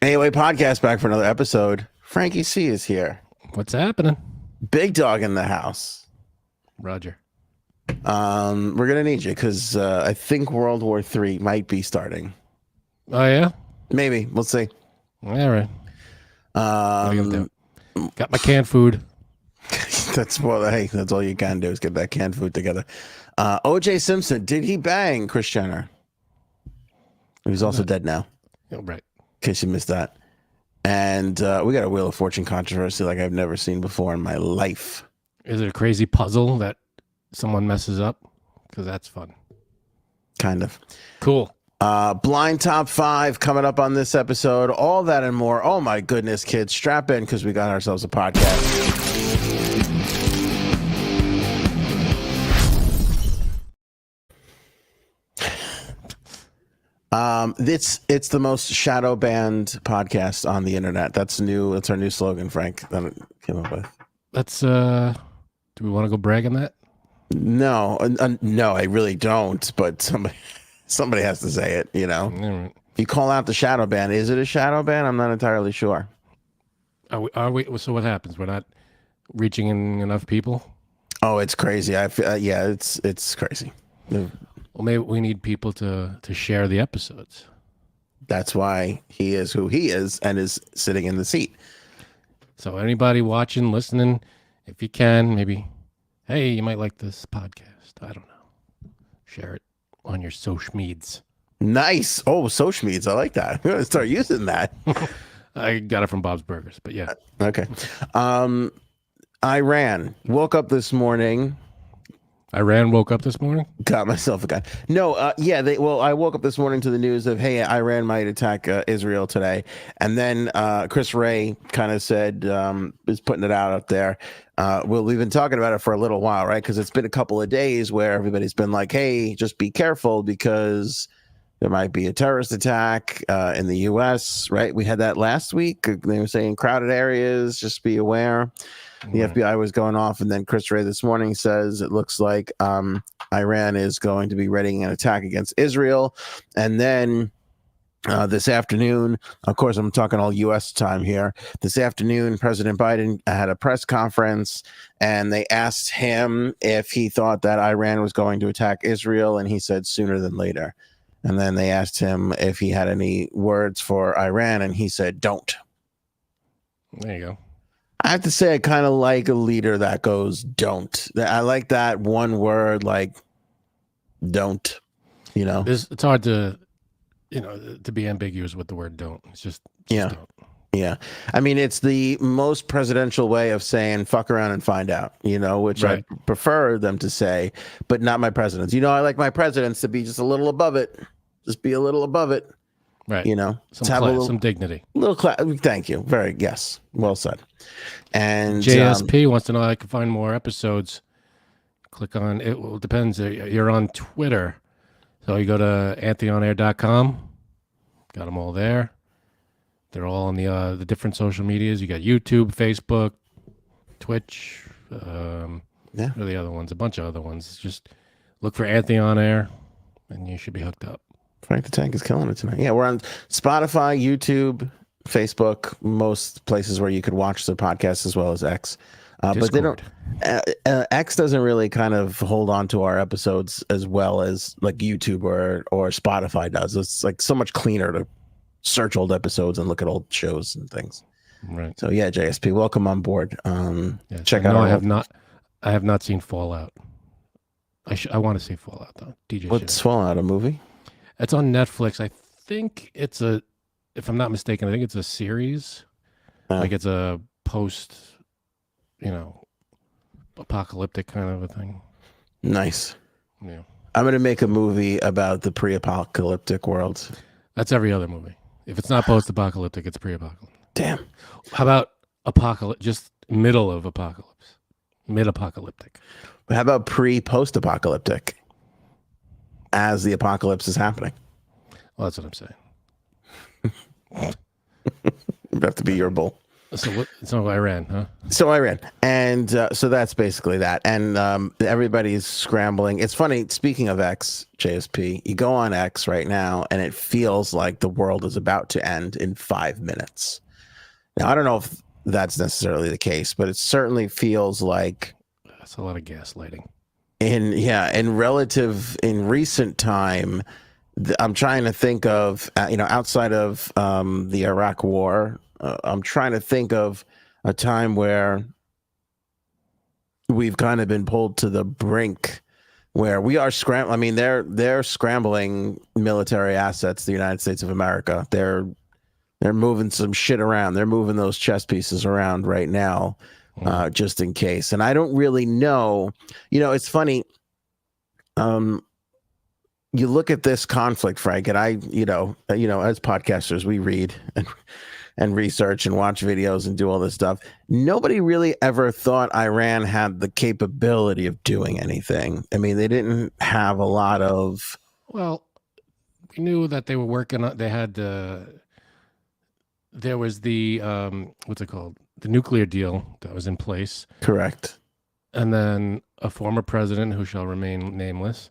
AOA podcast back for another episode. Frankie C is here. What's happening? Big dog in the house. Roger. We're gonna need you because I think World War III might be starting. Oh yeah, Maybe we'll see. all right. Got my canned food. That's all you can do is get that canned food together. OJ Simpson, did he bang Kris Jenner? He's also dead now. Oh, right. In case you missed that. And we got a Wheel of Fortune controversy like I've never seen before in my life. Is it a crazy puzzle that someone messes up? Because that's fun. Kind of. Cool. Blind top 5 coming up on this episode. All that and more. Oh my goodness, kids. Strap in because we got ourselves a podcast. It's the most shadow banned podcast on the internet. That's new. That's our new slogan, Frank, that I came up with. That's do we want to go brag on that? No, no, I really don't. But somebody has to say it. You know, Right. if you call out the shadow ban, is it a shadow ban? I'm not entirely sure. Are we? So what happens? We're not reaching in enough people. Oh, it's crazy. I feel, yeah, it's crazy. Well, maybe we need people to share the episodes. That's why he is who he is and is sitting in the seat. So anybody watching, listening, if you can, maybe, hey, you might like this podcast. I don't know. Share it on your social medias. Nice. Oh, social medias. I like that. I'm going to start using that. I got it from Bob's Burgers, but yeah. Okay. Iran woke up this morning. Woke up this morning. Got myself a gun. No, I woke up this morning to the news of, hey, Iran might attack Israel today. And then Chris Ray kind of said, is putting it out there. We've been talking about it for a little while, right? Because it's been a couple of days where everybody's been like, hey, just be careful because there might be a terrorist attack in the U.S., right? We had that last week. They were saying crowded areas, just be aware. The FBI was going off, and then Chris Ray this morning says it looks like Iran is going to be readying an attack against Israel. And then this afternoon, of course, I'm talking all U.S. time here. This afternoon, President Biden had a press conference, and they asked him if he thought that Iran was going to attack Israel, and he said sooner than later. And then they asked him if he had any words for Iran, and he said, don't. There you go. I have to say, I kind of like a leader that goes, don't. I like that one word, like, don't, you know? It's hard to, to be ambiguous with the word don't. It's just Yeah. don't. Yeah. I mean, it's the most presidential way of saying fuck around and find out, which Right. I prefer them to say, but not my presidents. I like my presidents to be just a little above it. Just be a little above it. Right. Some Dignity. Little class. Thank you. Yes. Well said. And JSP wants to know how I can find more episodes. Click on it. Well, it depends. You're on Twitter. So you go to anthonyonair.com. Got them all there. They're all on the different social medias. You got YouTube, Facebook, Twitch. What are the other ones? A bunch of other ones. Just look for Anthony on Air, and you should be hooked up. Frank the Tank is killing it tonight. Yeah, we're on Spotify, YouTube, Facebook, most places where you could watch the podcast, as well as X. But they don't. X doesn't really kind of hold on to our episodes as well as like YouTube or Spotify does. It's like so much cleaner to search old episodes and look at old shows and things. Right. So yeah, JSP, welcome on board. Check out. No, I have not seen Fallout. I want to see Fallout though. DJ. What's Fallout? A movie? It's on Netflix. I think it's if I'm not mistaken, I think it's a series. Like it's a post, apocalyptic kind of a thing. Nice. Yeah. I'm going to make a movie about the pre-apocalyptic world. That's every other movie. If it's not post-apocalyptic, it's pre-apocalyptic. Damn. How about apocalypse? Just middle of apocalypse. Mid-apocalyptic. But how about post-apocalyptic? As the apocalypse is happening. Well, that's what I'm saying. You have to be your bull. So what? So Iran, huh? So Iran, and so that's basically that. And everybody's scrambling. It's funny. Speaking of X, JSP, you go on X right now, and it feels like the world is about to end in 5 minutes. Now, I don't know if that's necessarily the case, but it certainly feels like That's a lot of gaslighting. in recent time. I'm trying to think of outside of the Iraq War. I'm trying to think of a time where we've kind of been pulled to the brink where we are scrambling. I mean, they're scrambling military assets. The United States of America. They're moving some shit around. They're moving those chess pieces around right now, just in case. And I don't really know. It's funny. You look at this conflict, Frank, and as podcasters, we read and research and watch videos and do all this stuff. Nobody really ever thought Iran had the capability of doing anything. I mean, they didn't have a lot of. Well, we knew that they were working on. They had. There was the what's it called? The nuclear deal that was in place. Correct. And then a former president, who shall remain nameless,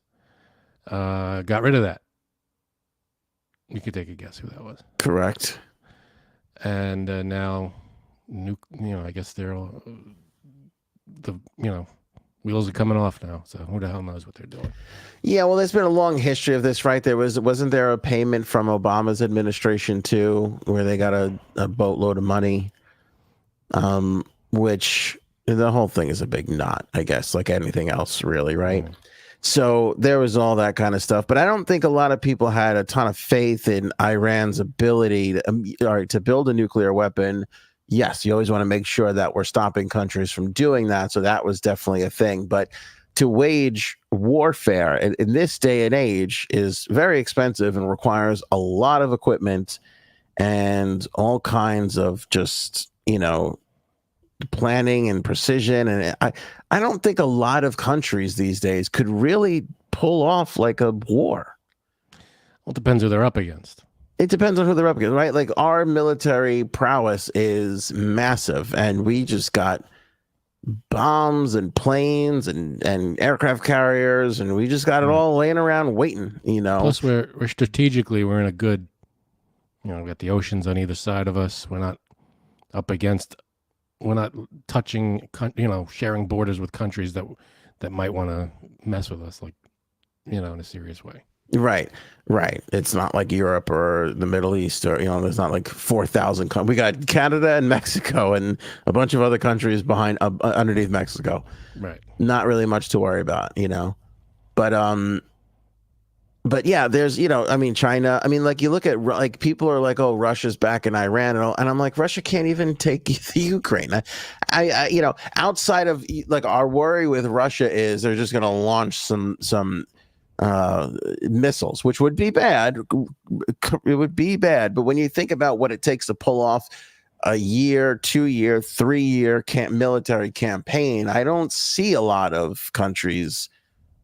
got rid of that. You could take a guess who that was. Correct. And now, I guess they're all, wheels are coming off now. So who the hell knows what they're doing? Yeah, well, there's been a long history of this, right? Wasn't there a payment from Obama's administration too, where they got a boatload of money, which the whole thing is a big knot, I guess, like anything else, really, right? So there was all that kind of stuff, but I don't think a lot of people had a ton of faith in Iran's ability to build a nuclear weapon. Yes, you always want to make sure that we're stopping countries from doing that. So that was definitely a thing. But to wage warfare in this day and age is very expensive and requires a lot of equipment and all kinds of just, planning and precision. And I don't think a lot of countries these days could really pull off like a war. Well, it depends who they're up against. It depends on who they're up against, right? Like our military prowess is massive, and we just got bombs and planes and aircraft carriers, and we just got it all laying around waiting, Plus, we're strategically, we're in a good, we got the oceans on either side of us. We're not up against, we're not touching, sharing borders with countries that might want to mess with us, like, in a serious way. Right. It's not like Europe or the Middle East, or there's not like 4,000. We got Canada and Mexico and a bunch of other countries behind underneath Mexico. Right. Not really much to worry about, But yeah, there's China. I mean, like you look at like people are like, oh, Russia's back in Iran and I'm like, Russia can't even take the Ukraine. I outside of like our worry with Russia is they're just going to launch some missiles, which would be bad. It would be bad. But when you think about what it takes to pull off a year, 2-year, 3-year military campaign, I don't see a lot of countries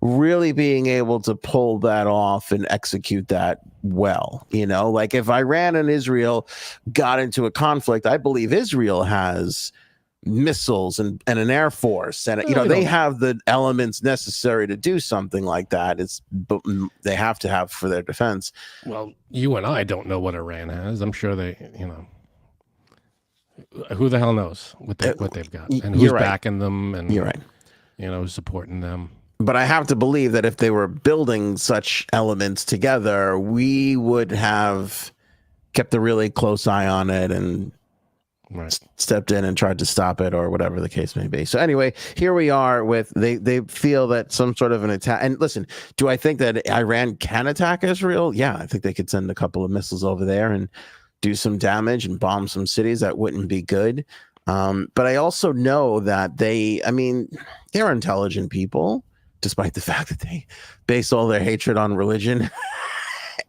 really being able to pull that off and execute that well. Like if Iran and Israel got into a conflict, I believe Israel has missiles and an air force, and they have the elements necessary to do something like that. They have to have for their defense. Well, you and I don't know what Iran has. I'm sure they, who the hell knows what they've got and who's backing them, and you're right, who's supporting them. But I have to believe that if they were building such elements together, we would have kept a really close eye on it and stepped in and tried to stop it, or whatever the case may be. So anyway, here we are with they feel that some sort of an attack. And listen, do I think that Iran can attack Israel? Yeah, I think they could send a couple of missiles over there and do some damage and bomb some cities. That wouldn't be good. But I also know that they're intelligent people, despite the fact that they base all their hatred on religion.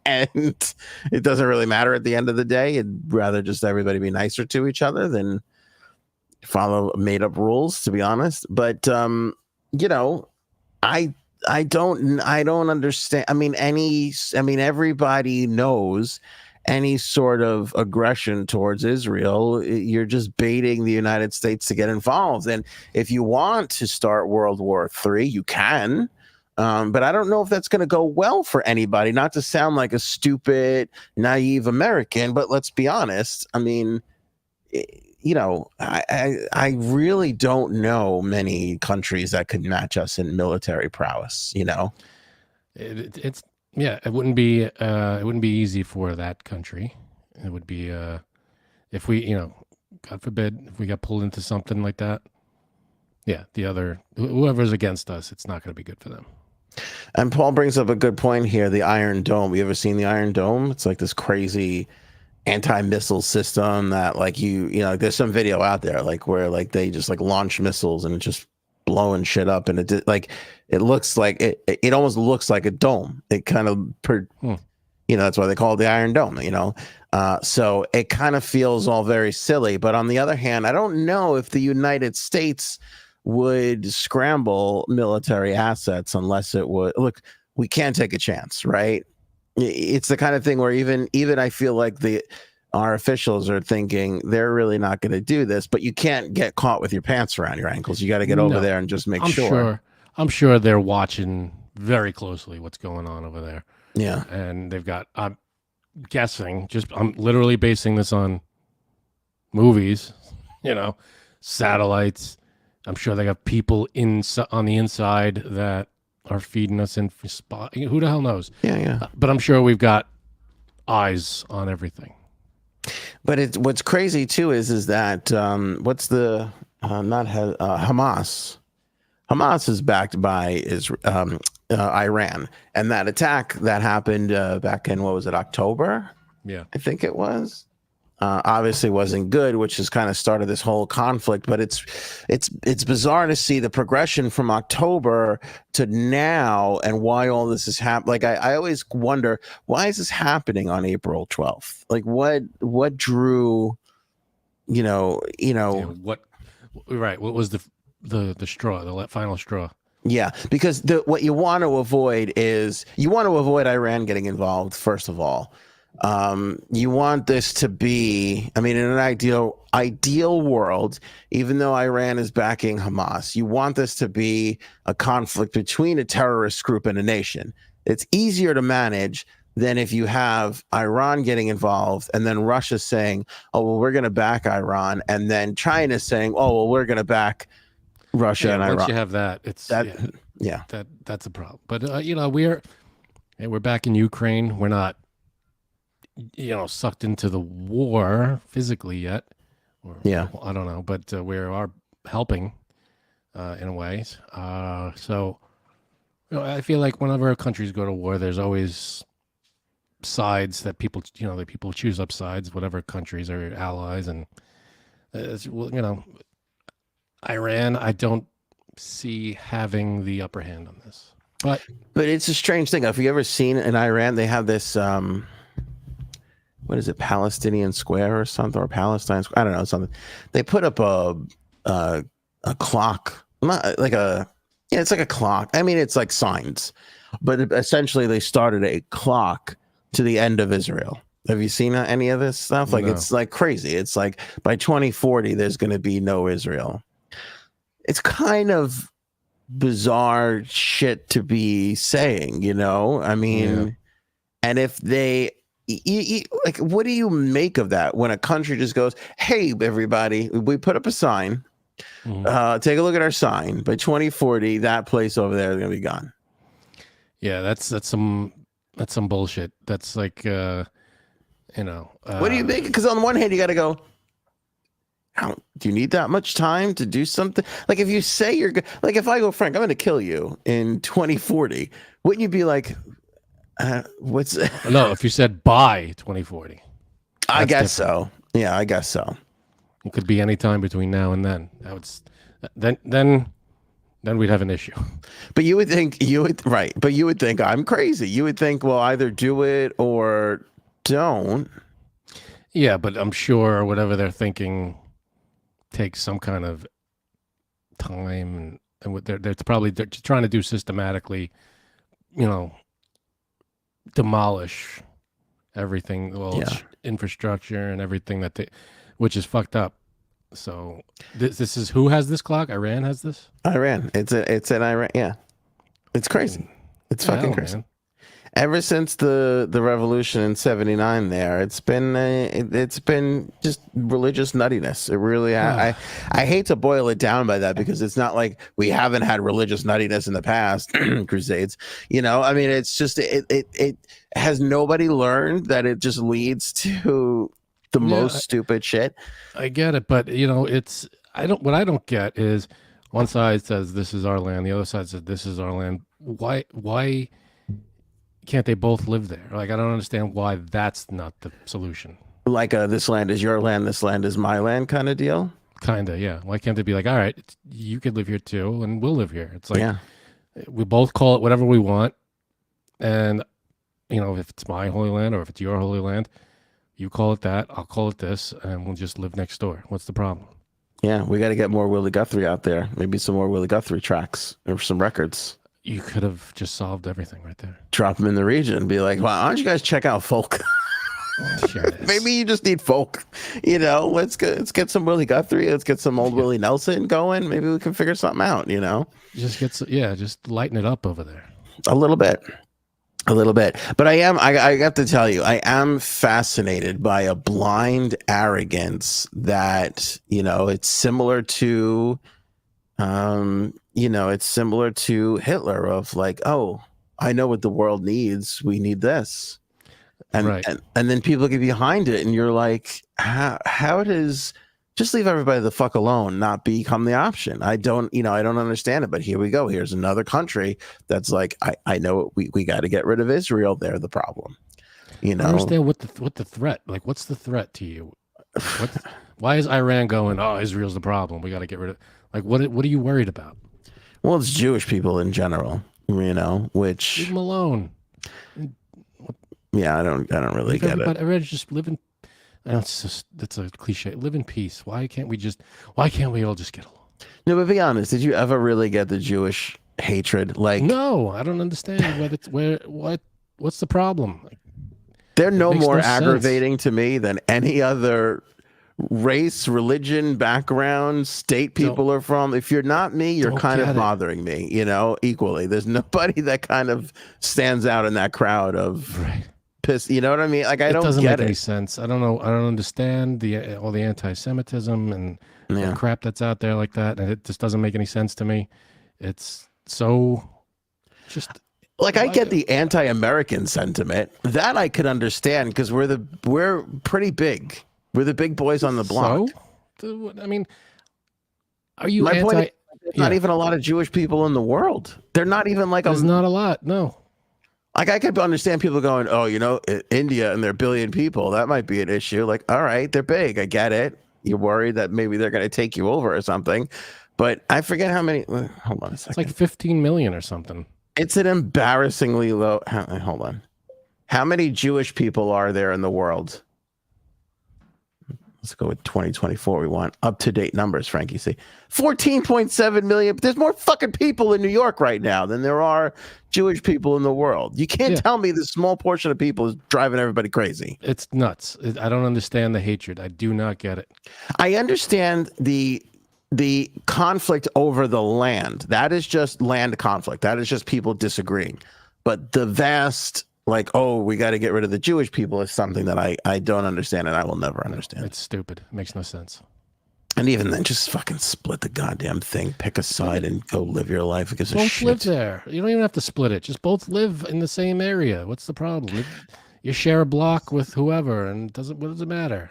And it doesn't really matter at the end of the day. It'd rather just everybody be nicer to each other than follow made up rules, to be honest. But I don't understand. Everybody knows, any sort of aggression towards Israel, you're just baiting the United States to get involved. And if you want to start World War III, you can. But I don't know if that's going to go well for anybody. Not to sound like a stupid, naive American, but let's be honest. I mean, I really don't know many countries that could match us in military prowess. It's yeah, it wouldn't be easy for that country. It would be if we, God forbid, if we got pulled into something like that. Yeah, whoever's against us, it's not going to be good for them. And Paul brings up a good point here. The Iron Dome. You ever seen the Iron Dome? It's like this crazy anti-missile system that, like, there's some video out there where they just launch missiles and it's just blowing shit up, and it looks like it almost looks like a dome. It kind of that's why they call it the Iron Dome. So it kind of feels all very silly. But on the other hand, I don't know if the United States would scramble military assets unless it would. Look, we can't take a chance, right? It's the kind of thing where even I feel like our officials are thinking they're really not going to do this, but you can't get caught with your pants around your ankles. You got to get over there and just make sure. I'm sure they're watching very closely what's going on over there. Yeah. And they've got, I'm guessing, I'm literally basing this on movies, satellites. I'm sure they got people on the inside that are feeding us in spot. Who the hell knows? Yeah. But I'm sure we've got eyes on everything. But what's crazy too is that what's the Hamas? Hamas is backed by Iran, and that attack that happened back in, what was it, October? Yeah, I think it was. Obviously wasn't good, which has kind of started this whole conflict. But it's bizarre to see the progression from October to now and why all this is happening. Like I always wonder, why is this happening on April 12th? Like what drew, what was the straw, the final straw? Yeah, because what you want to avoid is Iran getting involved, first of all. You want this to be, in an ideal world, even though Iran is backing Hamas, you want this to be a conflict between a terrorist group and a nation. It's easier to manage than if you have Iran getting involved and then Russia saying, oh, well, we're going to back Iran, and then China saying, oh, well, we're going to back Russia and Iran. Once you have that, that's a problem. But we're back in Ukraine. We're not sucked into the war physically yet. I don't know, but we are helping in ways. So I feel like whenever countries go to war, there's always sides that people choose up sides, whatever countries are allies, and Iran, I don't see having the upper hand on this. But it's a strange thing. Have you ever seen in Iran, they have this what is it, Palestinian Square or something, or Palestine Square? I don't know, something. They put up a clock, not like it's like a clock. It's like signs, but essentially they started a clock to the end of Israel. Have you seen any of this stuff? Like, no. It's like crazy. It's like by 2040, there's going to be no Israel. It's kind of bizarre shit to be saying, and if they, like, what do you make of that when a country just goes, hey, everybody, we put up a sign, take a look at our sign. By 2040, that place over there is going to be gone. Yeah, that's some bullshit. That's like, what do you make? Because on one hand, you got to go, do you need that much time to do something? Like, if you say you're good, like if I go, Frank, I'm going to kill you in 2040, wouldn't you be like, what's No, if you said by 2040. I guess different. So. Yeah, I guess so. It could be any time between now and then. Then we'd have an issue. But you would think I'm crazy. You would think, well, either do it or don't. Yeah, but I'm sure whatever they're thinking takes some kind of time, and what they're trying to do systematically, demolish everything, well, Yeah. infrastructure and everything which is fucked up. So this is who has this clock? Iran has this. Iran. It's in Iran. Yeah. It's crazy. It's fucking Hell, crazy. man. Ever since the revolution in '79, it's been just religious nuttiness. It really. I hate to boil it down by that because it's not like we haven't had religious nuttiness in the past crusades. I mean, it's just it has nobody learned that it just leads to the most stupid shit. I get it, but what I don't get is one side says this is our land, the other side says this is our land. Why can't they both live there? Like, I don't understand why that's not the solution. Like this land is your land, this land is my land kind of deal. Kinda, yeah. Why can't they be like, all right, you could live here too, and we'll live here? It's like we both call it whatever we want, and if it's my holy land or if it's your holy land, you call it that, I'll call it this, and we'll just live next door. What's the problem? Yeah, we got to get more Willie Guthrie out there. Maybe some more Willie Guthrie tracks or some records. You could have just solved everything right there. Drop them in the region and be like, "Why don't you guys check out folk?" Sure. Maybe you just need folk. Let's get some Willie Guthrie. Let's get some old Willie Nelson going. Maybe we can figure something out. Just lighten it up over there a little bit. But I have to tell you, I am fascinated by a blind arrogance that it's similar to. It's similar to Hitler of like, oh, I know what the world needs. We need this. And then people get behind it and you're like, how does just leave everybody the fuck alone not become the option? I don't understand it, but here we go. Here's another country that's like, I know we got to get rid of Israel. They're the problem. I don't understand what the threat, like, what's the threat to you? Why is Iran going, oh, Israel's the problem, we got to get rid of, like, what are you worried about? Well, it's Jewish people in general, which leave them alone. Yeah, I don't really get it. Everybody just live in. That's a cliche. Live in peace. Why can't we all just get along? No, but be honest. Did you ever really get the Jewish hatred? Like, no, I don't understand what's the problem? Like, they're no more aggravating to me than any other race, religion, background, state people are from. If you're not me, you're kind of bothering me, equally. There's nobody that kind of stands out in that crowd of piss. You know what I mean? Like, I don't get it. It doesn't make any sense. I don't know. I don't understand all the anti-Semitism and the crap that's out there like that. And it just doesn't make any sense to me. It's so just... Like, I get the anti-American sentiment. That I could understand because we're pretty big. We're the big boys on the block. So, I mean, are you My point is, there's not even a lot of Jewish people in the world. They're not even like there's not a lot. No. Like, I could understand people going, oh, India and their billion people, that might be an issue. Like, all right, they're big. I get it. You're worried that maybe they're going to take you over or something. But I forget how many. Hold on a second. It's like 15 million or something. It's an embarrassingly low. Hold on. How many Jewish people are there in the world? Let's go with 2024. We want up-to-date numbers, Frankie. See, 14.7 million. There's more fucking people in New York right now than there are Jewish people in the world. You can't tell me this small portion of people is driving everybody crazy. It's nuts. I don't understand the hatred. I do not get it. I understand the conflict over the land. That is just land conflict. That is just people disagreeing. But the vast... like, oh, we got to get rid of the Jewish people is something that I don't understand and I will never understand. It's stupid. It makes no sense. And even then, just fucking split the goddamn thing, pick a side and go live your life. Because both live there. You don't even have to split it. Just both live in the same area. What's the problem? You share a block with whoever and what does it matter?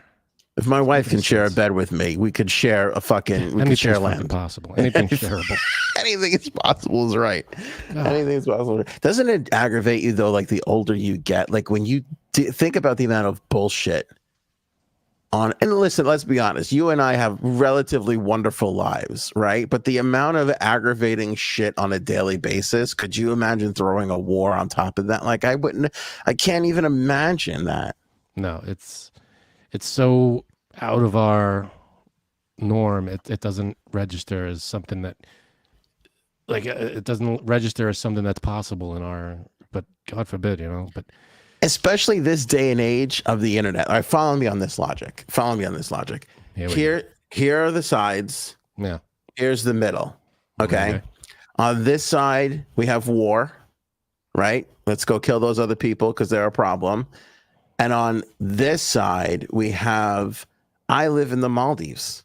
If my wife can share a bed with me, we could share we could share land. Possible. Anything shareable. Anything is possible is right. Anything is possible. Doesn't it aggravate you though? Like the older you get, like when you think about the amount of bullshit and listen, let's be honest. You and I have relatively wonderful lives, right? But the amount of aggravating shit on a daily basis, could you imagine throwing a war on top of that? Like I can't even imagine that. No, it's so out of our norm. It doesn't register as something that, like, it doesn't register as something that's possible in our, but God forbid, but especially this day and age of the internet. All right, follow me on this logic. Here are the sides. Yeah. Here's the middle. Okay. On this side, we have war, right? Let's go kill those other people because they're a problem. And on this side, we have, I live in the Maldives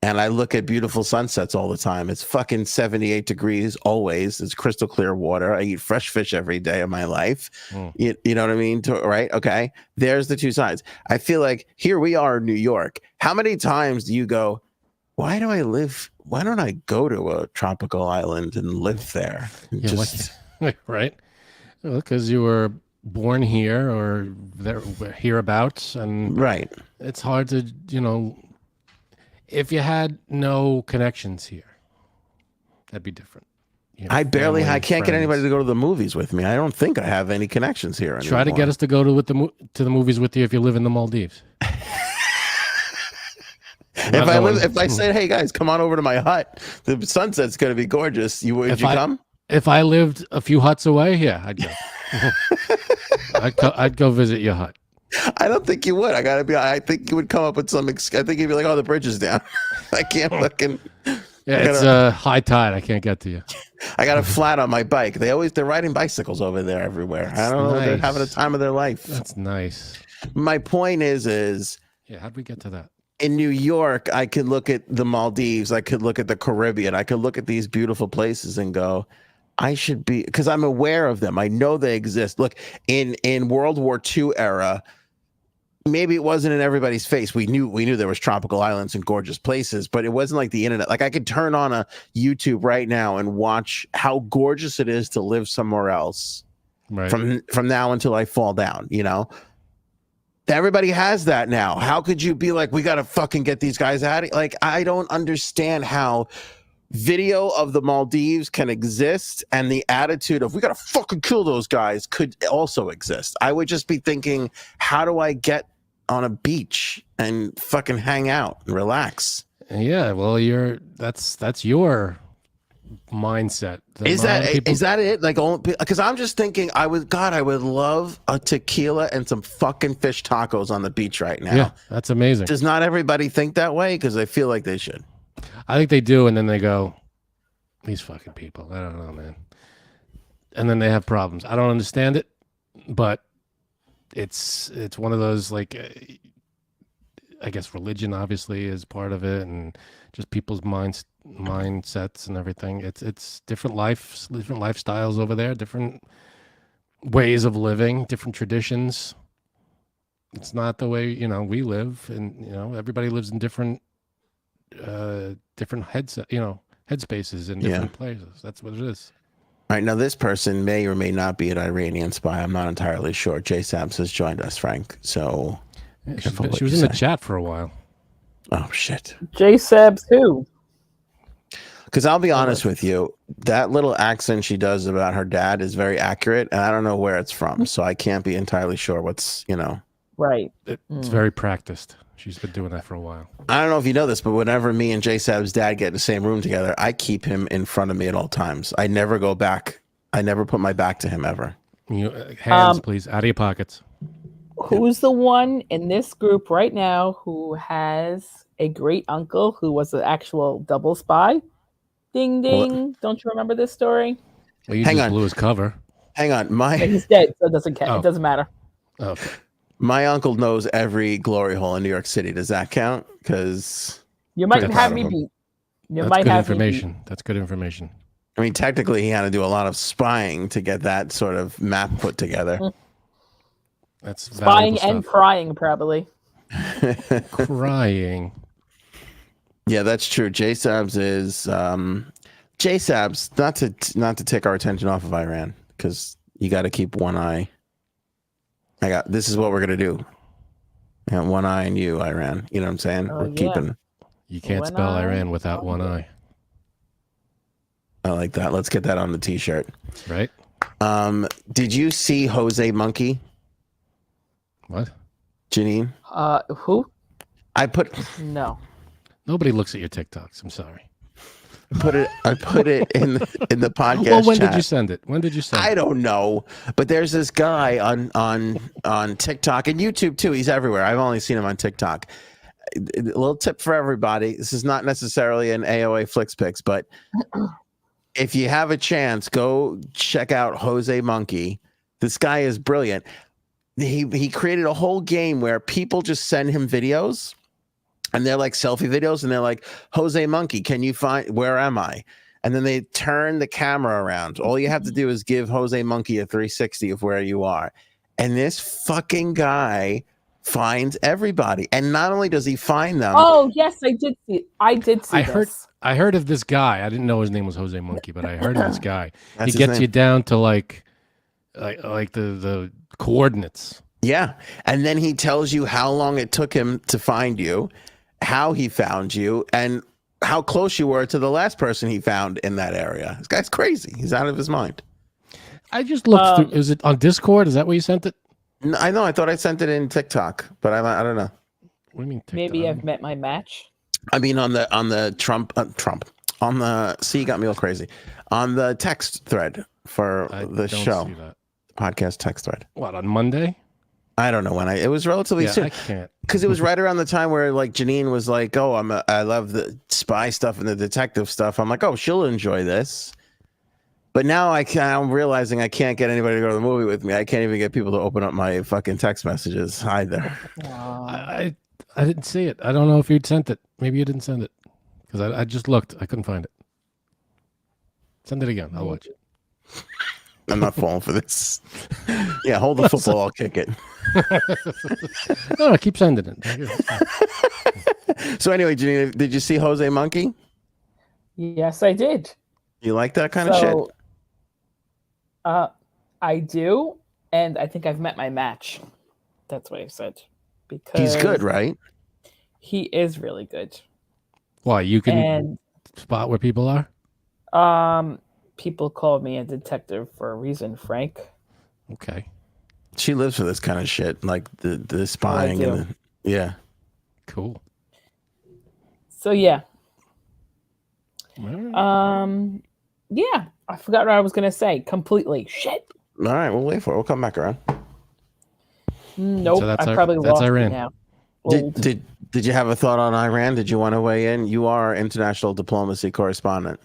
and I look at beautiful sunsets all the time. It's fucking 78 degrees always. It's crystal clear water. I eat fresh fish every day of my life. You know what I mean? Right? Okay. There's the two sides. I feel like here we are in New York. How many times do you go, why don't I go to a tropical island and live there? Right. Because you were born here or there hereabouts, and right. It's hard to, if you had no connections here, that'd be different. I can't get anybody to go to the movies with me. I don't think I have any connections here anymore. Try to get us to go to the movies with you if you live in the Maldives. If I said, hey guys, come on over to my hut, the sunset's going to be gorgeous. Would you come? If I lived a few huts away, yeah, I'd go. I'd go visit your hut. I don't think you would. I think you would come up with I think you'd be like, oh, the bridge is down. I can't fucking. Yeah, it's high tide. I can't get to you. I got a flat on my bike. They're riding bicycles over there everywhere. I don't know. Nice. They're having the time of their life. That's nice. My point is. Yeah, how'd we get to that? In New York, I could look at the Maldives. I could look at the Caribbean. I could look at these beautiful places and go, I should be, because I'm aware of them. I know they exist. Look, in World War II era, maybe it wasn't in everybody's face. We knew there was tropical islands and gorgeous places, but it wasn't like the internet. Like I could turn on a YouTube right now and watch how gorgeous it is to live somewhere else, right? From now until I fall down. Everybody has that now. How could you be like, we got to fucking get these guys out of here? Like, I don't understand how video of the Maldives can exist and the attitude of we got to fucking kill those guys could also exist. I would just be thinking, how do I get on a beach and fucking hang out and relax? Yeah, well, that's your mindset. Is that it? Like, because I'm just thinking, I would love a tequila and some fucking fish tacos on the beach right now. Yeah, that's amazing. Does not everybody think that way? Because I feel like they should. I think they do, and then they go, these fucking people. I don't know, man. And then they have problems. I don't understand it, but it's one of those, like, I guess religion obviously is part of it, and just people's mindsets and everything. It's different lifestyles over there, different ways of living, different traditions. It's not the way we live, and everybody lives in different headspaces in different places. That's what it is. All right, now this person may or may not be an Iranian spy. I'm not entirely sure. J Sabs has joined us, Frank. So she was in the chat for a while. Oh shit. J Sabs who? Because I'll be honest with you, that little accent she does about her dad is very accurate, and I don't know where it's from, so I can't be entirely sure what's Right. It's very practiced. She's been doing that for a while. I don't know if you know this, but whenever me and J Sab's dad get in the same room together, I keep him in front of me at all times. I never go back. I never put my back to him ever. Hands, please, out of your pockets. Who's the one in this group right now who has a great uncle who was an actual double spy? Ding, ding. Well, don't you remember this story? Well, you just blew his cover. Hang on. He's dead, so it doesn't count. It doesn't matter. Okay. My uncle knows every glory hole in New York City. Does that count? Because you might have me beat. That's good information. That's good information. I mean, technically, he had to do a lot of spying to get that sort of map put together. That's spying and crying, probably. Crying. Yeah, that's true. J Sabs is J Sabs. Not to take our attention off of Iran, because you got to keep one eye. This is what we're gonna do. I got one eye on you, Iran. You know what I'm saying? We're keeping. You can't spell Iran without one eye. I like that. Let's get that on the T-shirt. Right. Did you see Jose Monkey? What? Janine? Who? I put. No. Nobody looks at your TikToks. I'm sorry. I put it in the podcast Well, when chat. did you send it? When did you send I it? don't know, but there's this guy on TikTok and YouTube too. He's everywhere. I've only seen him on TikTok. A little tip for everybody. This is not necessarily an AOA Flicks Picks, but if you have a chance, go check out Jose Monkey. This guy is brilliant. He created a whole game where people just send him videos, and they're like selfie videos, and they're like, Jose Monkey, can you find, where am I? And then they turn the camera around. All you have to do is give Jose Monkey a 360 of where you are. And this fucking guy finds everybody. And not only does he find them. Oh, yes, I did see. I did see this. I heard of this guy. I didn't know his name was Jose Monkey, but I heard of this guy. That's He his gets name. you down to like the coordinates. Yeah. And then he tells you how long it took him to find you, how he found you, and how close you were to the last person he found in that area. This guy's crazy. He's out of his mind. I just looked through. Is it on Discord? Is that where you sent it? No, I know. I thought I sent it in TikTok, but I don't know. What do you mean TikTok? Maybe I've met my match. I mean, on the Trump on the see, you got me all crazy on the text thread for I the don't show see that. podcast text thread. What, on Monday? I don't know when it was relatively Yeah, soon. I can't. Because it was right around the time where like Janine was like, "Oh, I love the spy stuff and the detective stuff." I'm like, "Oh, she'll enjoy this." But now I'm realizing I can't get anybody to go to the movie with me. I can't even get people to open up my fucking text messages either. I didn't see it. I don't know if you'd sent it. Maybe you didn't send it because I just looked. I couldn't find it. Send it again. I'll watch it. I'm not falling for this. Yeah, hold the football. I'll kick it. No, keep sending it. So anyway, Janine, did you see Jose Monkey? Yes, I did. You like that kind of shit? I do, and I think I've met my match. That's what I said. Because He's good, right? He is really good. Why, you can spot where people are? People call me a detective for a reason, Frank. Okay. She lives for this kind of shit, like the spying and yeah. Cool. So yeah. Right. Yeah, I forgot what I was gonna say completely. Shit. All right, we'll wait for it. We'll come back around. Nope, So I probably lost Iran. it now. Did you have a thought on Iran? Did you want to weigh in? You are our international diplomacy correspondent.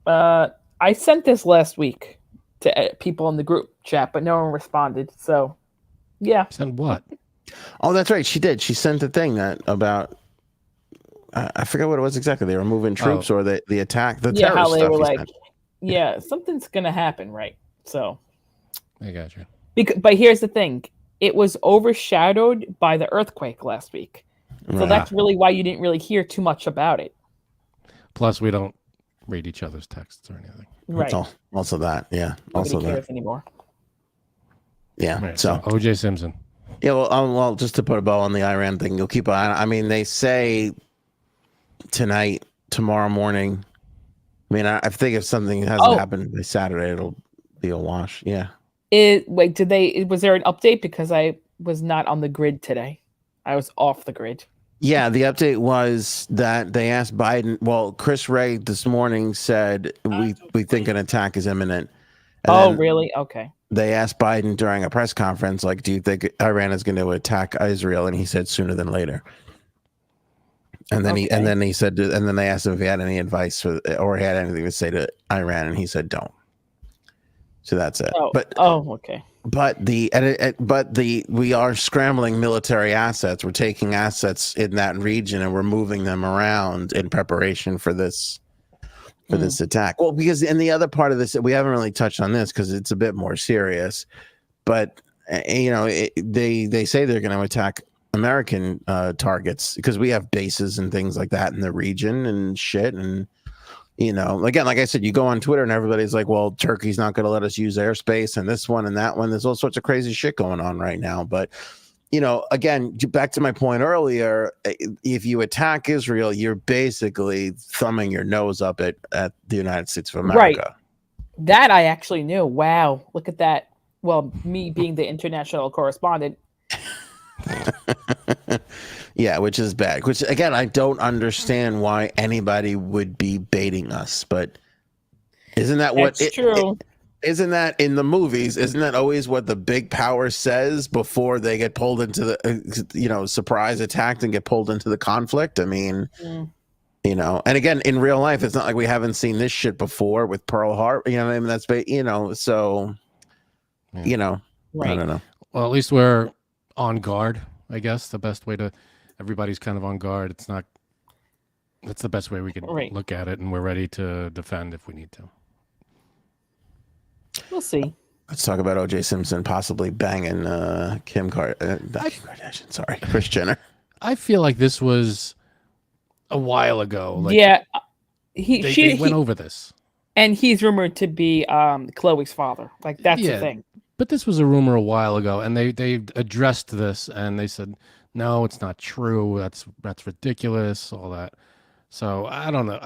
I sent this last week to people in the group chat, but no one responded. So, yeah. Send what? Oh, that's right. She did. She sent a thing that about. I forget what it was exactly. They were moving troops or the attack. The Yeah, how terrorist they stuff were he like, sent. yeah, something's gonna happen, right? So, I got you. but here's the thing: it was overshadowed by the earthquake last week, so that's really why you didn't really hear too much about it. Plus, we don't read each other's texts or anything. Right. Also that, yeah. Nobody Also cares that, anymore. yeah. Right, So OJ Simpson. yeah. Well, just to put a bow on the Iran thing, you'll keep on. I mean, they say tonight, tomorrow morning. I mean, I think if something hasn't happened by Saturday, it'll be a wash. Yeah. Wait, was there an update? Because I was not on the grid today. I was off the grid. Yeah, the update was that they asked Biden. Well, Chris Wray this morning said we think an attack is imminent. And then really? Okay. they asked Biden during a press conference, like, do you think Iran is going to attack Israel? And he said sooner than later. And then he said, and then they asked him if he had any advice or he had anything to say to Iran, and he said don't. So that's it. Okay. But we are scrambling military assets. We're taking assets in that region and we're moving them around in preparation for this attack. Well, because in the other part of this, we haven't really touched on this because it's a bit more serious. But they say they're going to attack American targets because we have bases and things like that in the region and shit. And again, like I said, you go on Twitter and everybody's like, well, Turkey's not going to let us use airspace and this one and that one. There's all sorts of crazy shit going on right now. But, again, back to my point earlier, if you attack Israel, you're basically thumbing your nose up at the United States of America. Right. That I actually knew. Wow. Look at that. Well, me being the international correspondent. Yeah, which is bad. Which again, I don't understand why anybody would be baiting us, but isn't that what That's true. isn't that in the movies? Isn't that always what the big power says before they get pulled into the surprise attacked and get pulled into the conflict? I mean, and again, in real life, it's not like we haven't seen this shit before with Pearl Harbor. You know what I mean? That's so Right. I don't know. Well, at least we're on guard. I guess the best way to everybody's kind of on guard. That's the best way we can look at it, and we're ready to defend if we need to. We'll see. Let's talk about OJ Simpson possibly banging Kim Kardashian. Sorry, Kris Jenner. I feel like this was a while ago. Like, yeah, they went over this, and he's rumored to be Chloe's father. Like that's the thing. But this was a rumor a while ago, and they addressed this, and they said, no, it's not true. That's ridiculous. All that. So I don't know.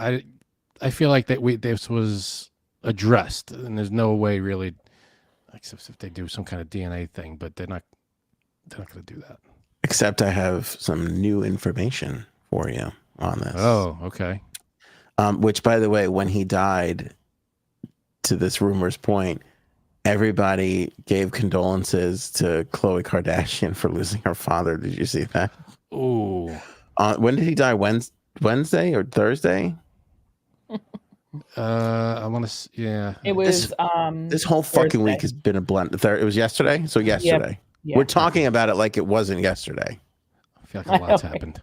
I feel like this was addressed, and there's no way really, except if they do some kind of DNA thing, but they're not going to do that. Except I have some new information for you on this. Oh, okay. Which, by the way, when he died, to this rumor's point, everybody gave condolences to Khloe Kardashian for losing her father. Did you see that? Ooh. When did he die? Wednesday or Thursday? I want to. Yeah. It was. This whole fucking Thursday. week has been a blend. It was yesterday. So yesterday. Yep. We're talking about it like it wasn't yesterday. I feel like a lot's happened.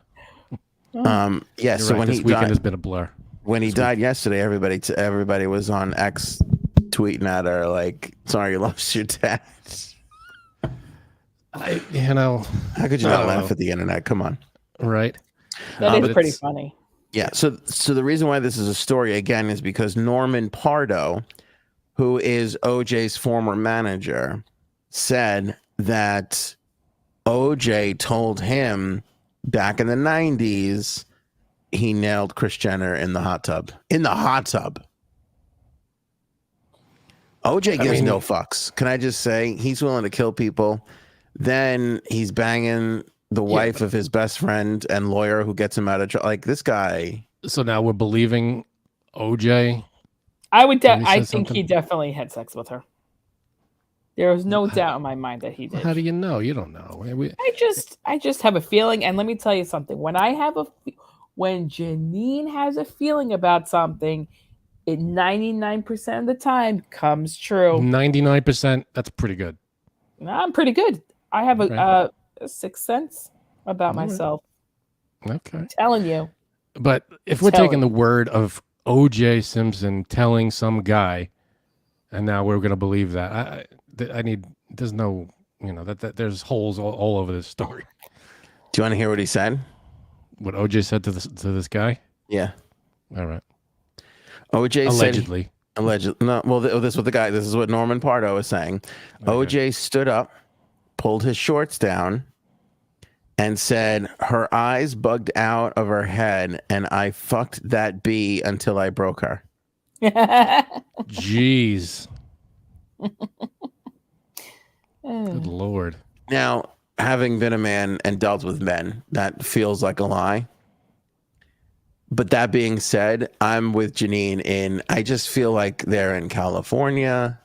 Yeah. You're So right. when This he weekend died, has been a blur. when he died yesterday, everybody was on X tweeting at her like, "Sorry, you lost your dad." How could you not laugh at the internet? Come on. Right. That is pretty funny. Yeah. So the reason why this is a story again is because Norman Pardo, who is OJ's former manager, said that OJ told him back in the 90s he nailed Kris Jenner in the hot tub. In the hot tub. OJ gives no fucks. Can I just say he's willing to kill people? Then he's banging the wife of his best friend and lawyer who gets him out of trouble. Like this guy. So now we're believing OJ. I think he definitely had sex with her. There was no doubt in my mind that he did. How do you know? You don't know. I just have a feeling, and let me tell you something. When Janine has a feeling about something, it 99% of the time comes true. 99%. That's pretty good. I'm pretty good. I have a sixth sense about myself. Okay. I'm telling you. But if we're taking the word of OJ Simpson telling some guy, and now we're going to believe that, there's no, that there's holes all over this story. Do you want to hear what he said? What OJ said to this guy? Yeah. All right. OJ allegedly. No, well, this is what Norman Pardo is saying. Okay. OJ stood up, pulled his shorts down, and said, "Her eyes bugged out of her head, and I fucked that bee until I broke her." Jeez. Good Lord. Now, having been a man and dealt with men, that feels like a lie. But that being said, I'm with Janine I just feel like they're in California.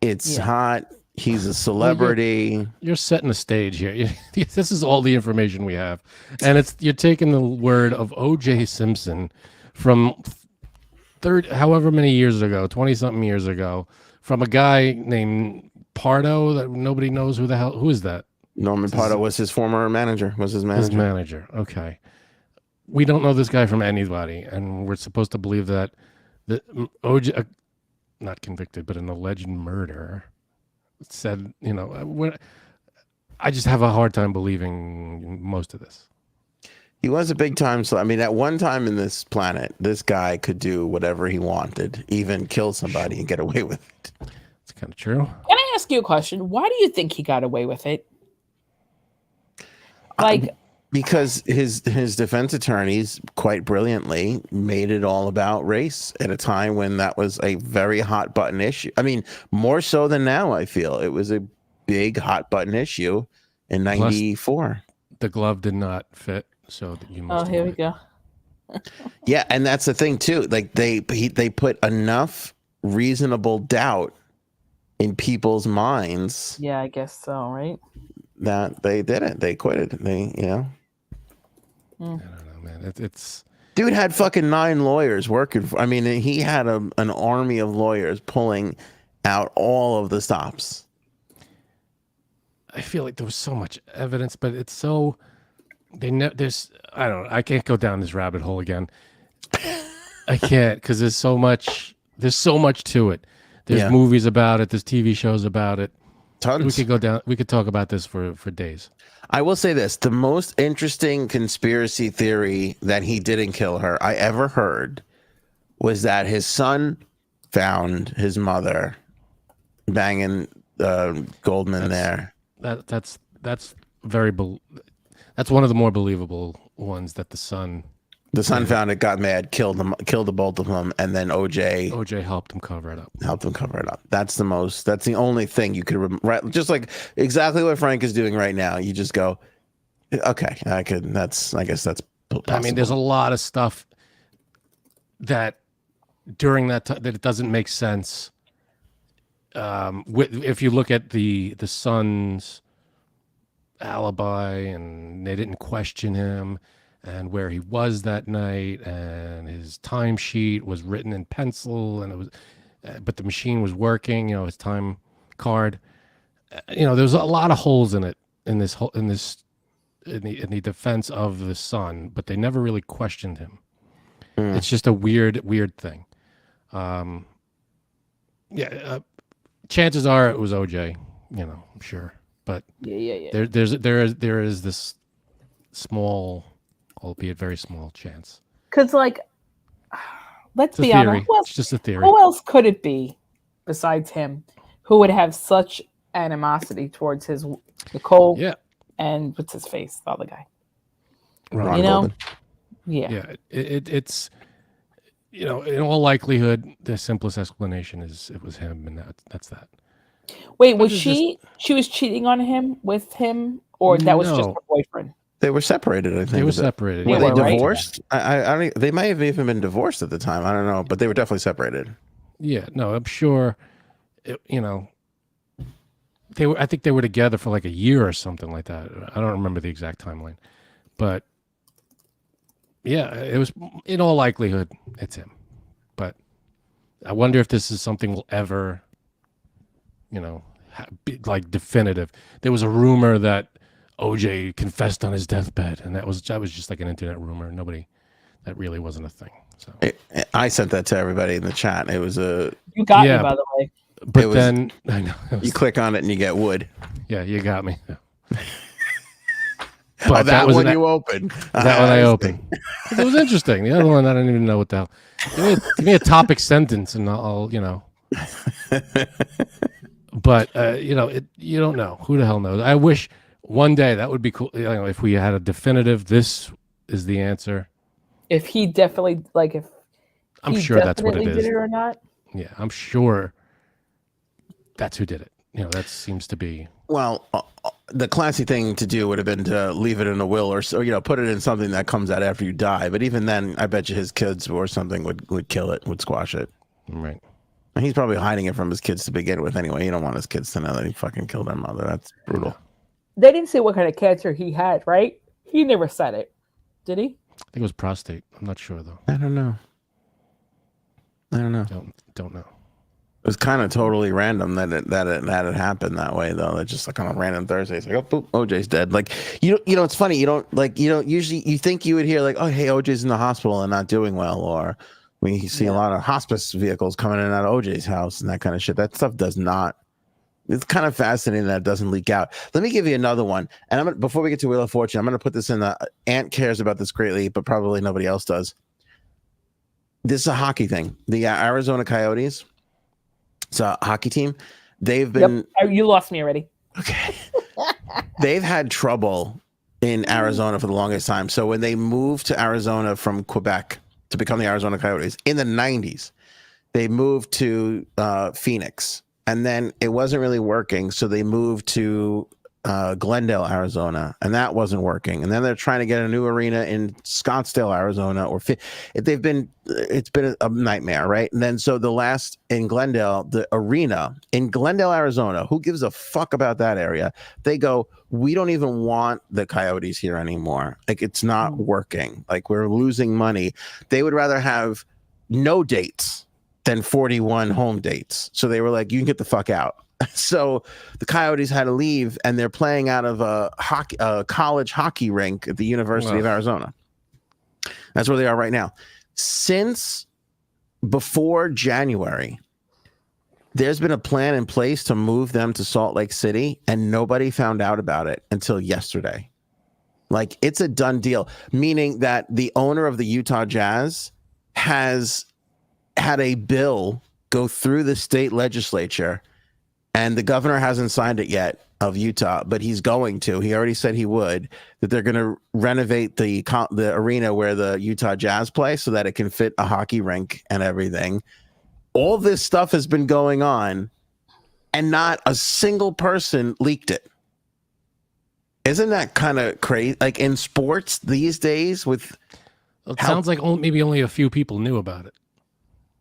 It's hot. He's a celebrity. Well, you're setting the stage here. This is all the information we have. And you're taking the word of OJ Simpson from however many years ago, 20-something years ago, from a guy named Pardo that nobody knows who is that? Norman Pardo was his former manager, His manager. Okay. We don't know this guy from anybody, and we're supposed to believe that OJ, not convicted, but an alleged murderer, said, I just have a hard time believing most of this. He was a big time. So, I mean, at one time in this planet, this guy could do whatever he wanted, even kill somebody and get away with it. It's kind of true. Can I ask you a question? Why do you think he got away with it? Because his defense attorneys quite brilliantly made it all about race at a time when that was a very hot button issue. I mean, more so than now, I feel. It was a big hot button issue in 94. the glove did not fit, so you must. Oh, here we go. Yeah, and that's the thing too. Like they put enough reasonable doubt in people's minds Yeah, I guess so, right? that they did it. They quit it. They, I don't know, man. It's dude had fucking 9 lawyers working for. I mean, he had an army of lawyers pulling out all of the stops. I feel like there was so much evidence, but it's so there's I don't know. I can't go down this rabbit hole again. I can't because there's so much to it. There's movies about it. There's TV shows about it. Tons. We could go down. We could talk about this for days. I will say this: the most interesting conspiracy theory that he didn't kill her I ever heard was that his son found his mother banging Goldman there. That's very. That's one of the more believable ones. That the son found it, got mad, killed the both of them, and then OJ helped him cover it up. That's the only thing you could just like exactly what Frank is doing right now. You just go, okay, I guess that's possible. I mean, there's a lot of stuff that during that time that it doesn't make sense. If you look at the son's alibi and they didn't question him and where he was that night and his timesheet was written in pencil and it was but the machine was working, his time card, there's a lot of holes in it in the defense of the son, but they never really questioned him. It's just a weird thing. Chances are it was OJ, I'm sure. But Yeah. there is this small, albeit very small chance. Because, like, let's be honest. It's just a theory. Who else could it be besides him who would have such animosity towards his Nicole? Yeah. And what's his face? The other guy. Ron Goldman. Yeah. Yeah. It's in all likelihood, the simplest explanation is it was him, and that's that. Wait, was she was cheating on him with him, or that was just her boyfriend? They were separated, I think. They were separated. Were they they right? divorced? I don't, they might have even been divorced at the time. I don't know, but they were definitely separated. Yeah, no, I'm sure. They were. I think they were together for like a year or something like that. I don't remember the exact timeline, but yeah, it was in all likelihood it's him. But I wonder if this is something we'll ever, be like definitive. There was a rumor that OJ confessed on his deathbed, and that was just like an internet rumor. That really wasn't a thing. So I sent that to everybody in the chat. It was You got me, by the way. But then I know you click on it and you get wood. Yeah, you got me. But that one you opened. That one I opened. It was interesting. The other one I don't even know what the hell. Give me a topic sentence and I'll. But you don't know. Who the hell knows? I wish one day that would be cool. If we had a definitive, this is the answer. If he definitely I'm sure that's what it is. Did it or not? Yeah, I'm sure that's who did it. That seems to be. Well, the classy thing to do would have been to leave it in a will or put it in something that comes out after you die. But even then, I bet you his kids or something would kill it, would squash it. Right. And he's probably hiding it from his kids to begin with anyway. You don't want his kids to know that he fucking killed their mother. That's brutal. They didn't say what kind of cancer he had, right? He never said it. Did he? I think it was prostate. I'm not sure though. I don't know. Don't know. It was kind of totally random that it happened that way though. That just like on a random Thursday, it's like, oh, boop, OJ's dead. Like it's funny. You don't usually you think you would hear like, oh, hey, OJ's in the hospital and not doing well, or we see a lot of hospice vehicles coming in and out of OJ's house and that kind of shit. That stuff does not. It's kind of fascinating that it doesn't leak out. Let me give you another one. And before we get to Wheel of Fortune, I'm going to put this in the Ant cares about this greatly, but probably nobody else does. This is a hockey thing. The Arizona Coyotes, it's a hockey team. They've been. Yep. You lost me already. Okay. They've had trouble in Arizona for the longest time. So when they moved to Arizona from Quebec to become the Arizona Coyotes in the 90s, they moved to Phoenix. And then it wasn't really working, so they moved to Glendale, Arizona, and that wasn't working. And then they're trying to get a new arena in Scottsdale, Arizona, it's been a nightmare, right? And then so the last in Glendale, the arena in Glendale, Arizona, who gives a fuck about that area? They go, we don't even want the Coyotes here anymore. Like, it's not working. Like, we're losing money. They would rather have no dates than 41 home dates. So they were like, you can get the fuck out. So the Coyotes had to leave, and they're playing out of a college hockey rink at the University of Arizona. That's where they are right now. Since before January, there's been a plan in place to move them to Salt Lake City, and nobody found out about it until yesterday. Like, it's a done deal, meaning that the owner of the Utah Jazz has had a bill go through the state legislature, and the governor hasn't signed it yet of Utah, but he's going to. He already said he would, that they're going to renovate the arena where the Utah Jazz play so that it can fit a hockey rink and everything. All this stuff has been going on, and not a single person leaked it. Isn't that kind of crazy? Like, in sports these days, with it sounds like maybe only a few people knew about it.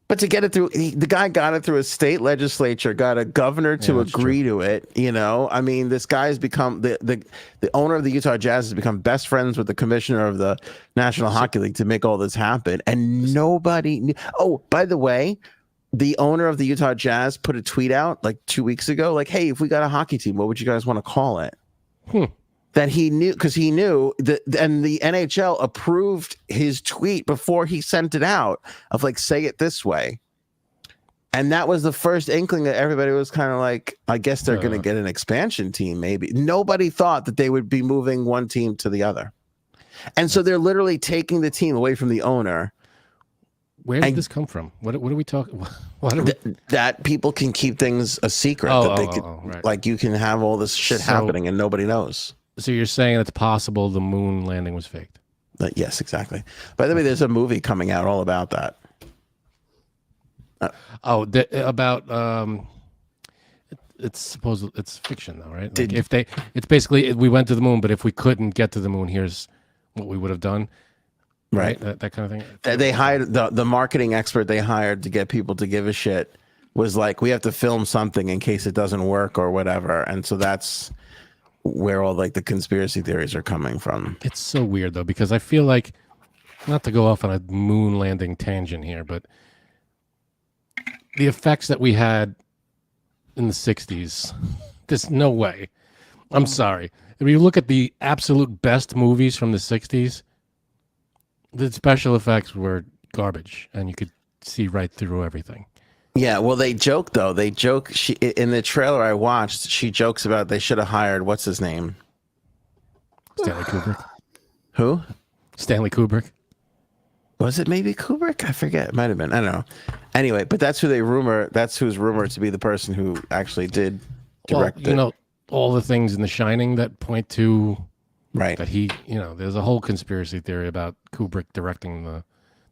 But to get it through, the guy got it through a state legislature, got a governor to agree to it. You know, I mean, this guy has become the owner of the Utah Jazz has become best friends with the commissioner of the National Hockey League to make all this happen, and nobody knew. Oh, by the way, the owner of the Utah Jazz put a tweet out like 2 weeks ago, like, "Hey, if we got a hockey team, what would you guys want to call it?" That he knew, because he knew that, and the NHL approved his tweet before he sent it out of like, say it this way. And that was the first inkling that everybody was kind of like, I guess they're going to get an expansion team. Maybe nobody thought that they would be moving one team to the other. And so they're literally taking the team away from the owner. Where did this come from? What are we talking? That people can keep things a secret. Right. Like, you can have all this shit happening and nobody knows. So you're saying it's possible the moon landing was faked? Yes, exactly. By the way, there's a movie coming out all about that. It's fiction though, right? Like, it's basically, we went to the moon, but if we couldn't get to the moon, here's what we would have done. Right. That kind of thing. They hired the marketing expert they hired to get people to give a shit was like, we have to film something in case it doesn't work or whatever. And so that's where all like the conspiracy theories are coming from. It's so weird though, because I feel like, not to go off on a moon landing tangent here, but the effects that we had in the 60s, there's no way. I'm sorry. If you look at the absolute best movies from the 60s, the special effects were garbage, and you could see right through everything. Yeah, well, they joke though. She in the trailer I watched. She jokes about they should have hired what's his name, Stanley Kubrick. Who? Stanley Kubrick. Was it maybe Kubrick? I forget. It might have been. I don't know. Anyway, but that's who's rumored to be the person who actually did direct it. You know, all the things in The Shining that point to right that he. You know, there's a whole conspiracy theory about Kubrick directing the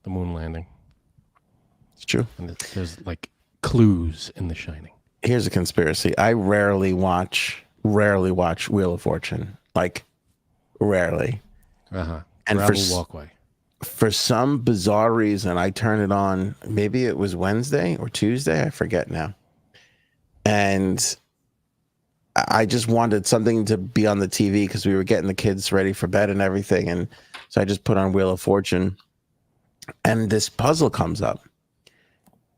moon landing. It's true. And there's like clues in The Shining. Here's a conspiracy. I rarely watch Wheel of Fortune. Like, rarely. And walkway. For some bizarre reason, I turned it on. Maybe it was Wednesday or Tuesday. I forget now. And I just wanted something to be on the TV because we were getting the kids ready for bed and everything. And so I just put on Wheel of Fortune. And this puzzle comes up.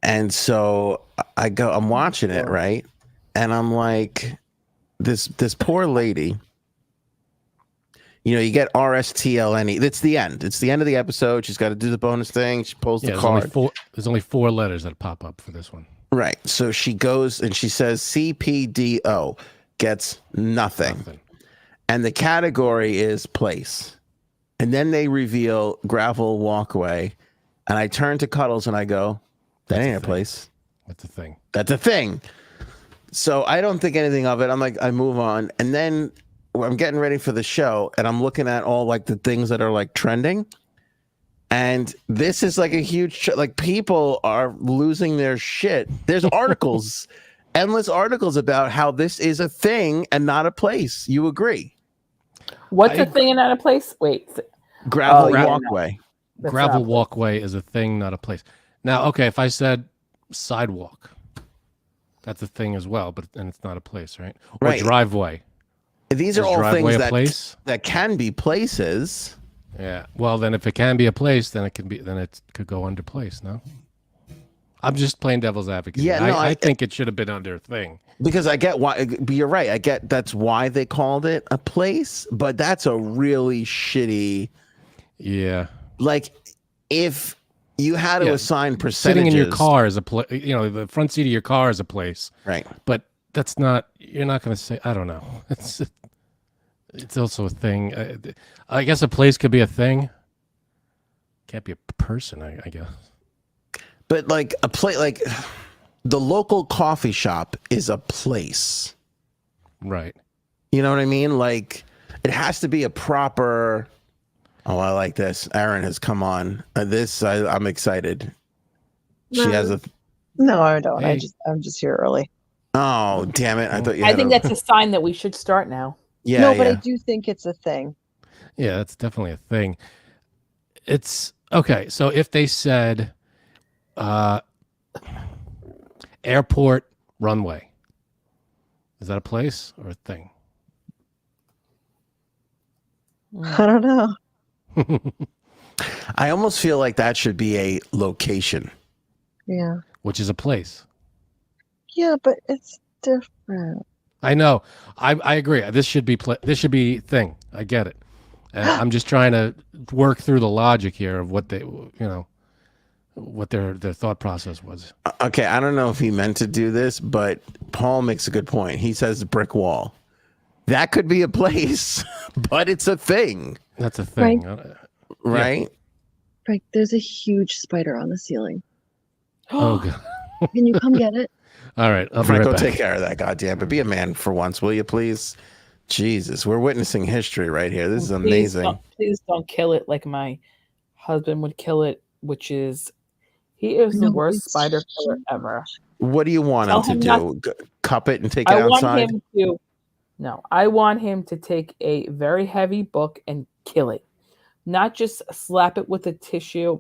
And so I'm watching it, right? And I'm like, this poor lady, you know, you get RSTLNE. That's the end. It's the end of the episode. She's got to do the bonus thing. She pulls the card. There's only 4 letters that pop up for this one. Right. So she goes and she says CPDO, gets nothing. And the category is place. And then they reveal gravel walkway. And I turn to Cuddles and I go, that ain't a place. That's a thing. That's a thing. So I don't think anything of it. I'm like, I move on. And then I'm getting ready for the show and I'm looking at all like the things that are like trending. And this is like a huge, like people are losing their shit. There's articles endless articles about how this is a thing and not a place. You agree? What's a thing and not a place? Wait. Gravel yeah, no. walkway. That's Gravel not a place. walkway is a thing, not a place. Now, okay, if I said sidewalk, that's a thing as well, but and it's not a place, right? Or Right. driveway. These are Is all driveway things a that place? that can be places. Yeah. Well, then if it can be a place, then it could go under place. No. I'm just playing devil's advocate. Yeah, no, I think it should have been under thing. Because I get why. You're right. I get that's why they called it a place, but that's a really shitty. Yeah. Like, if you had to assign percentages, Sitting in your car is a place. You know, the front seat of your car is a place. right? But that's not. You're not going to say. I don't know. It's also a thing. I guess a place could be a thing. Can't be a person. I guess. But like a place, like the local coffee shop is a place. Right. You know what I mean? Like, it has to be a proper. Oh, I like this. Aaron has come on. I'm excited. She has a. No, I don't. Hey. I'm just here early. Oh, damn it! I thought you. I think that's a sign that we should start now. Yeah. No, but yeah. I do think it's a thing. Yeah, that's definitely a thing. It's okay. So if they said, airport runway, is that a place or a thing? I don't know. I almost feel like that should be a location. Yeah. Which is a place. Yeah, but it's different. I know. I agree. This should be this should be thing. I get it. I'm just trying to work through the logic here of what what their thought process was. Okay, I don't know if he meant to do this, but Paul makes a good point. He says brick wall. That could be a place, but it's a thing, That's a thing. right? Right. There's a huge spider on the ceiling. Oh, God. Can you come get it? All right. I'll be Franco, right back. take care of that, goddamn. But be a man for once, will you, please? Jesus, we're witnessing history right here. This is amazing. Please don't kill it like my husband would kill it, which is he is the No, worst it's spider killer ever. What do you want Tell him to him do? Cup it and take it I want outside? him to I want him to take a very heavy book and kill it. Not just slap it with a tissue.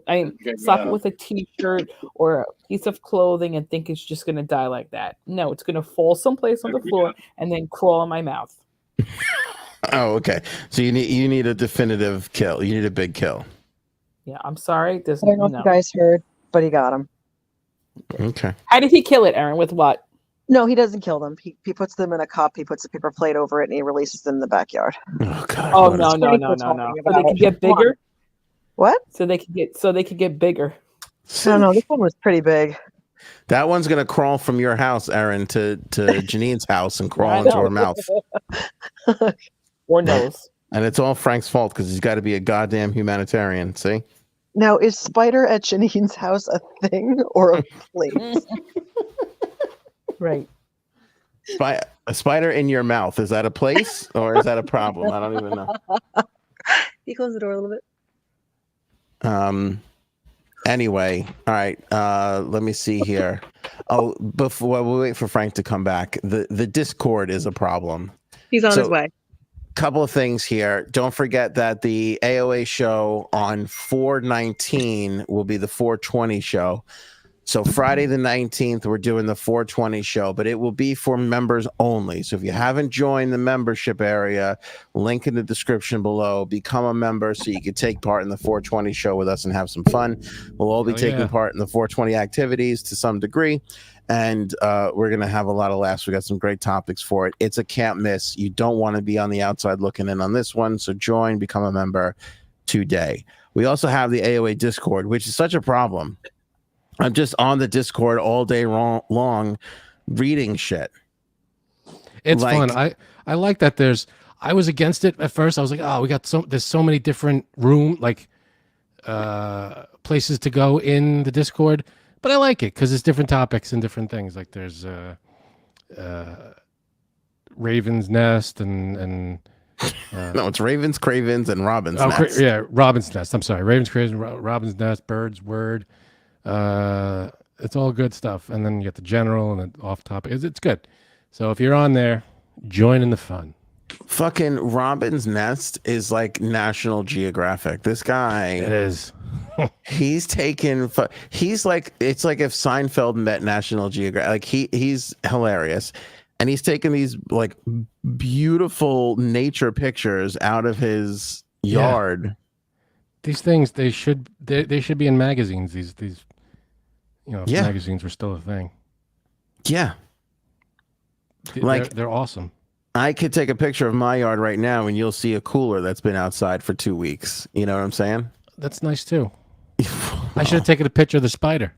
Slap it with a t-shirt or a piece of clothing and think it's just gonna die like that. No, it's gonna fall someplace on the floor and then crawl in my mouth. Oh, okay. So you need a definitive kill. You need a big kill. Yeah, I'm sorry. There's I don't know if you guys heard, but he got him. Okay. How did he kill it, Aaron? With what? No, he doesn't kill them. He puts them in a cup. He puts a paper plate over it, and he releases them in the backyard. Oh God. Oh what no, is- no. pretty So cool they talking could about get it. bigger. What? So they could get bigger. I don't know. This one was pretty big. That one's gonna crawl from your house, Aaron, to Janine's house and crawl into her mouth. Or nose. And it's all Frank's fault because he's got to be a goddamn humanitarian. See? Now, is spider at Janine's house a thing or a place? Right. A spider in your mouth, is that a place or is that a problem? I don't even know. He closed the door a little bit. Anyway, all right. Let me see here. Oh, before we wait for Frank to come back, the Discord is a problem. He's on So- his way. Couple of things here. Don't forget that the AOA show on 4/19 will be the 4/20 show. So Friday the 19th, we're doing the 4/20 show, but it will be for members only. So if you haven't joined the membership area, link in the description below, become a member so you can take part in the 4/20 show with us and have some fun. We'll all be Hell taking yeah. part in the 4/20 activities to some degree. And we're going to have a lot of laughs. We got some great topics for it. It's a can't miss. You don't want to be on the outside looking in on this one. So join, become a member today. We also have the AOA Discord, which is such a problem. I'm just on the Discord all day long reading shit. It's Like- fun. I like that. I was against it at first. I was like, oh, there's so many different places to go in the Discord, but I like it because it's different topics and different things. Like there's Raven's Nest and No, it's Ravens, Cravens, and Robins. Robin's Nest. I'm sorry, Ravens, Cravens, Robin's Nest, Bird's Word. It's all good stuff. And then you get the general and the off topic. It's good. So if you're on there, join in the fun. Fucking Robin's Nest is like National Geographic. This guy, It is. he's taken. He's like, it's like if Seinfeld met National Geographic. Like he's hilarious, and he's taken these like beautiful nature pictures out of his yard. These things they should be in magazines. These if magazines were still a thing. Yeah, like they're awesome. I could take a picture of my yard right now, and you'll see a cooler that's been outside for 2 weeks. You know what I'm saying? That's nice too. I should have taken a picture of the spider.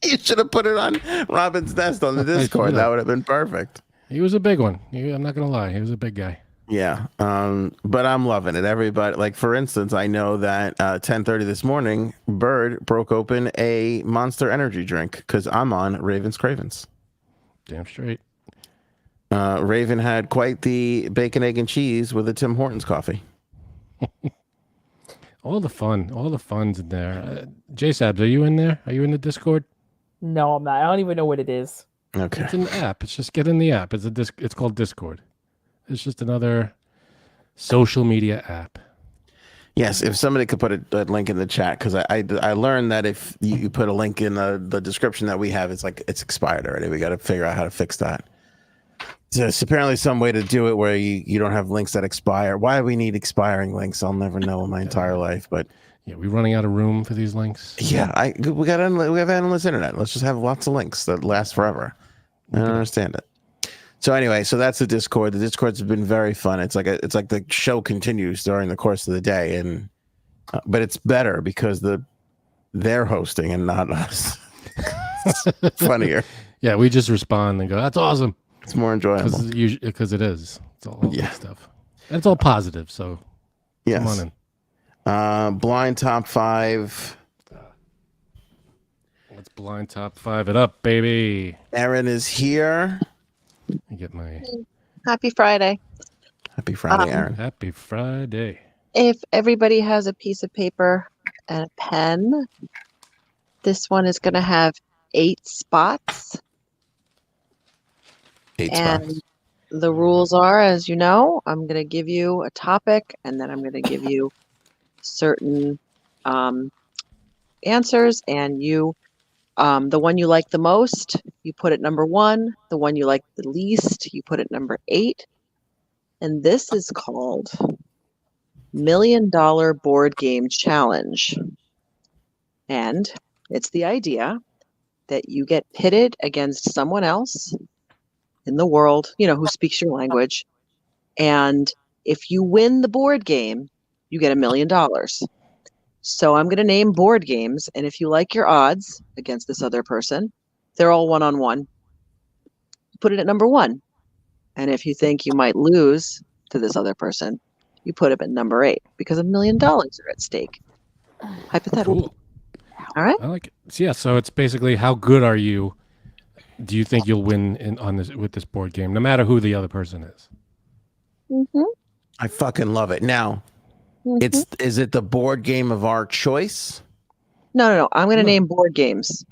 You should have put it on Robin's Nest on the Discord. That would have been perfect. He was a big one. I'm not gonna lie. He was a big guy. Yeah. But I'm loving it. Everybody, like for instance, I know that 10:30 this morning, Bird broke open a Monster Energy drink because I'm on Raven's Cravens. Damn straight. Raven had quite the bacon, egg, and cheese with a Tim Hortons coffee. All the fun's in there. J-Sabs, are you in there? Are you in the Discord? No, I'm not. I don't even know what it is. Okay. It's an app. It's just get in the app. It's called Discord. It's just another social media app. Yes, if somebody could put a link in the chat, because I learned that if you put a link in the description that we have, it's like it's expired already. We got to figure out how to fix that. There's apparently some way to do it where you don't have links that expire. Why do we need expiring links? I'll never know in my entire life. But yeah, we're running out of room for these links. Yeah, we have endless internet. Let's just have lots of links that last forever. I don't understand it. So anyway, so that's the Discord. The Discords have been very fun. It's like the show continues during the course of the day, and but it's better because they're hosting and not us. It's funnier. Yeah, we just respond and go, "That's awesome." It's more enjoyable because it is. It's all good stuff, and it's all positive. So yes. Come on in. Blind top 5. Let's blind top 5 it up, baby. Erin is here. I get my Happy Friday. Happy Friday, Erin. Happy Friday. If everybody has a piece of paper and a pen, this one is going to have 8 spots. 8 and spots. The rules are, as you know, I'm going to give you a topic, and then I'm going to give you certain answers, and you, the one you like the most, you put at number 1. The one you like the least, you put at number 8. And this is called $1 Million Board Game Challenge. And it's the idea that you get pitted against someone else in the world, who speaks your language. And if you win the board game, you get $1 million. So I'm going to name board games. And if you like your odds against this other person, they're all one-on-one. Put it at number 1. And if you think you might lose to this other person, you put it at number 8 because $1 million are at stake. Hypothetical. Cool. All right. I like it. So, yeah. So it's basically how good are you? Do you think you'll win with this board game, no matter who the other person is? Mm-hmm. I fucking love it. Now, is it the board game of our choice? No. I'm going to name board games.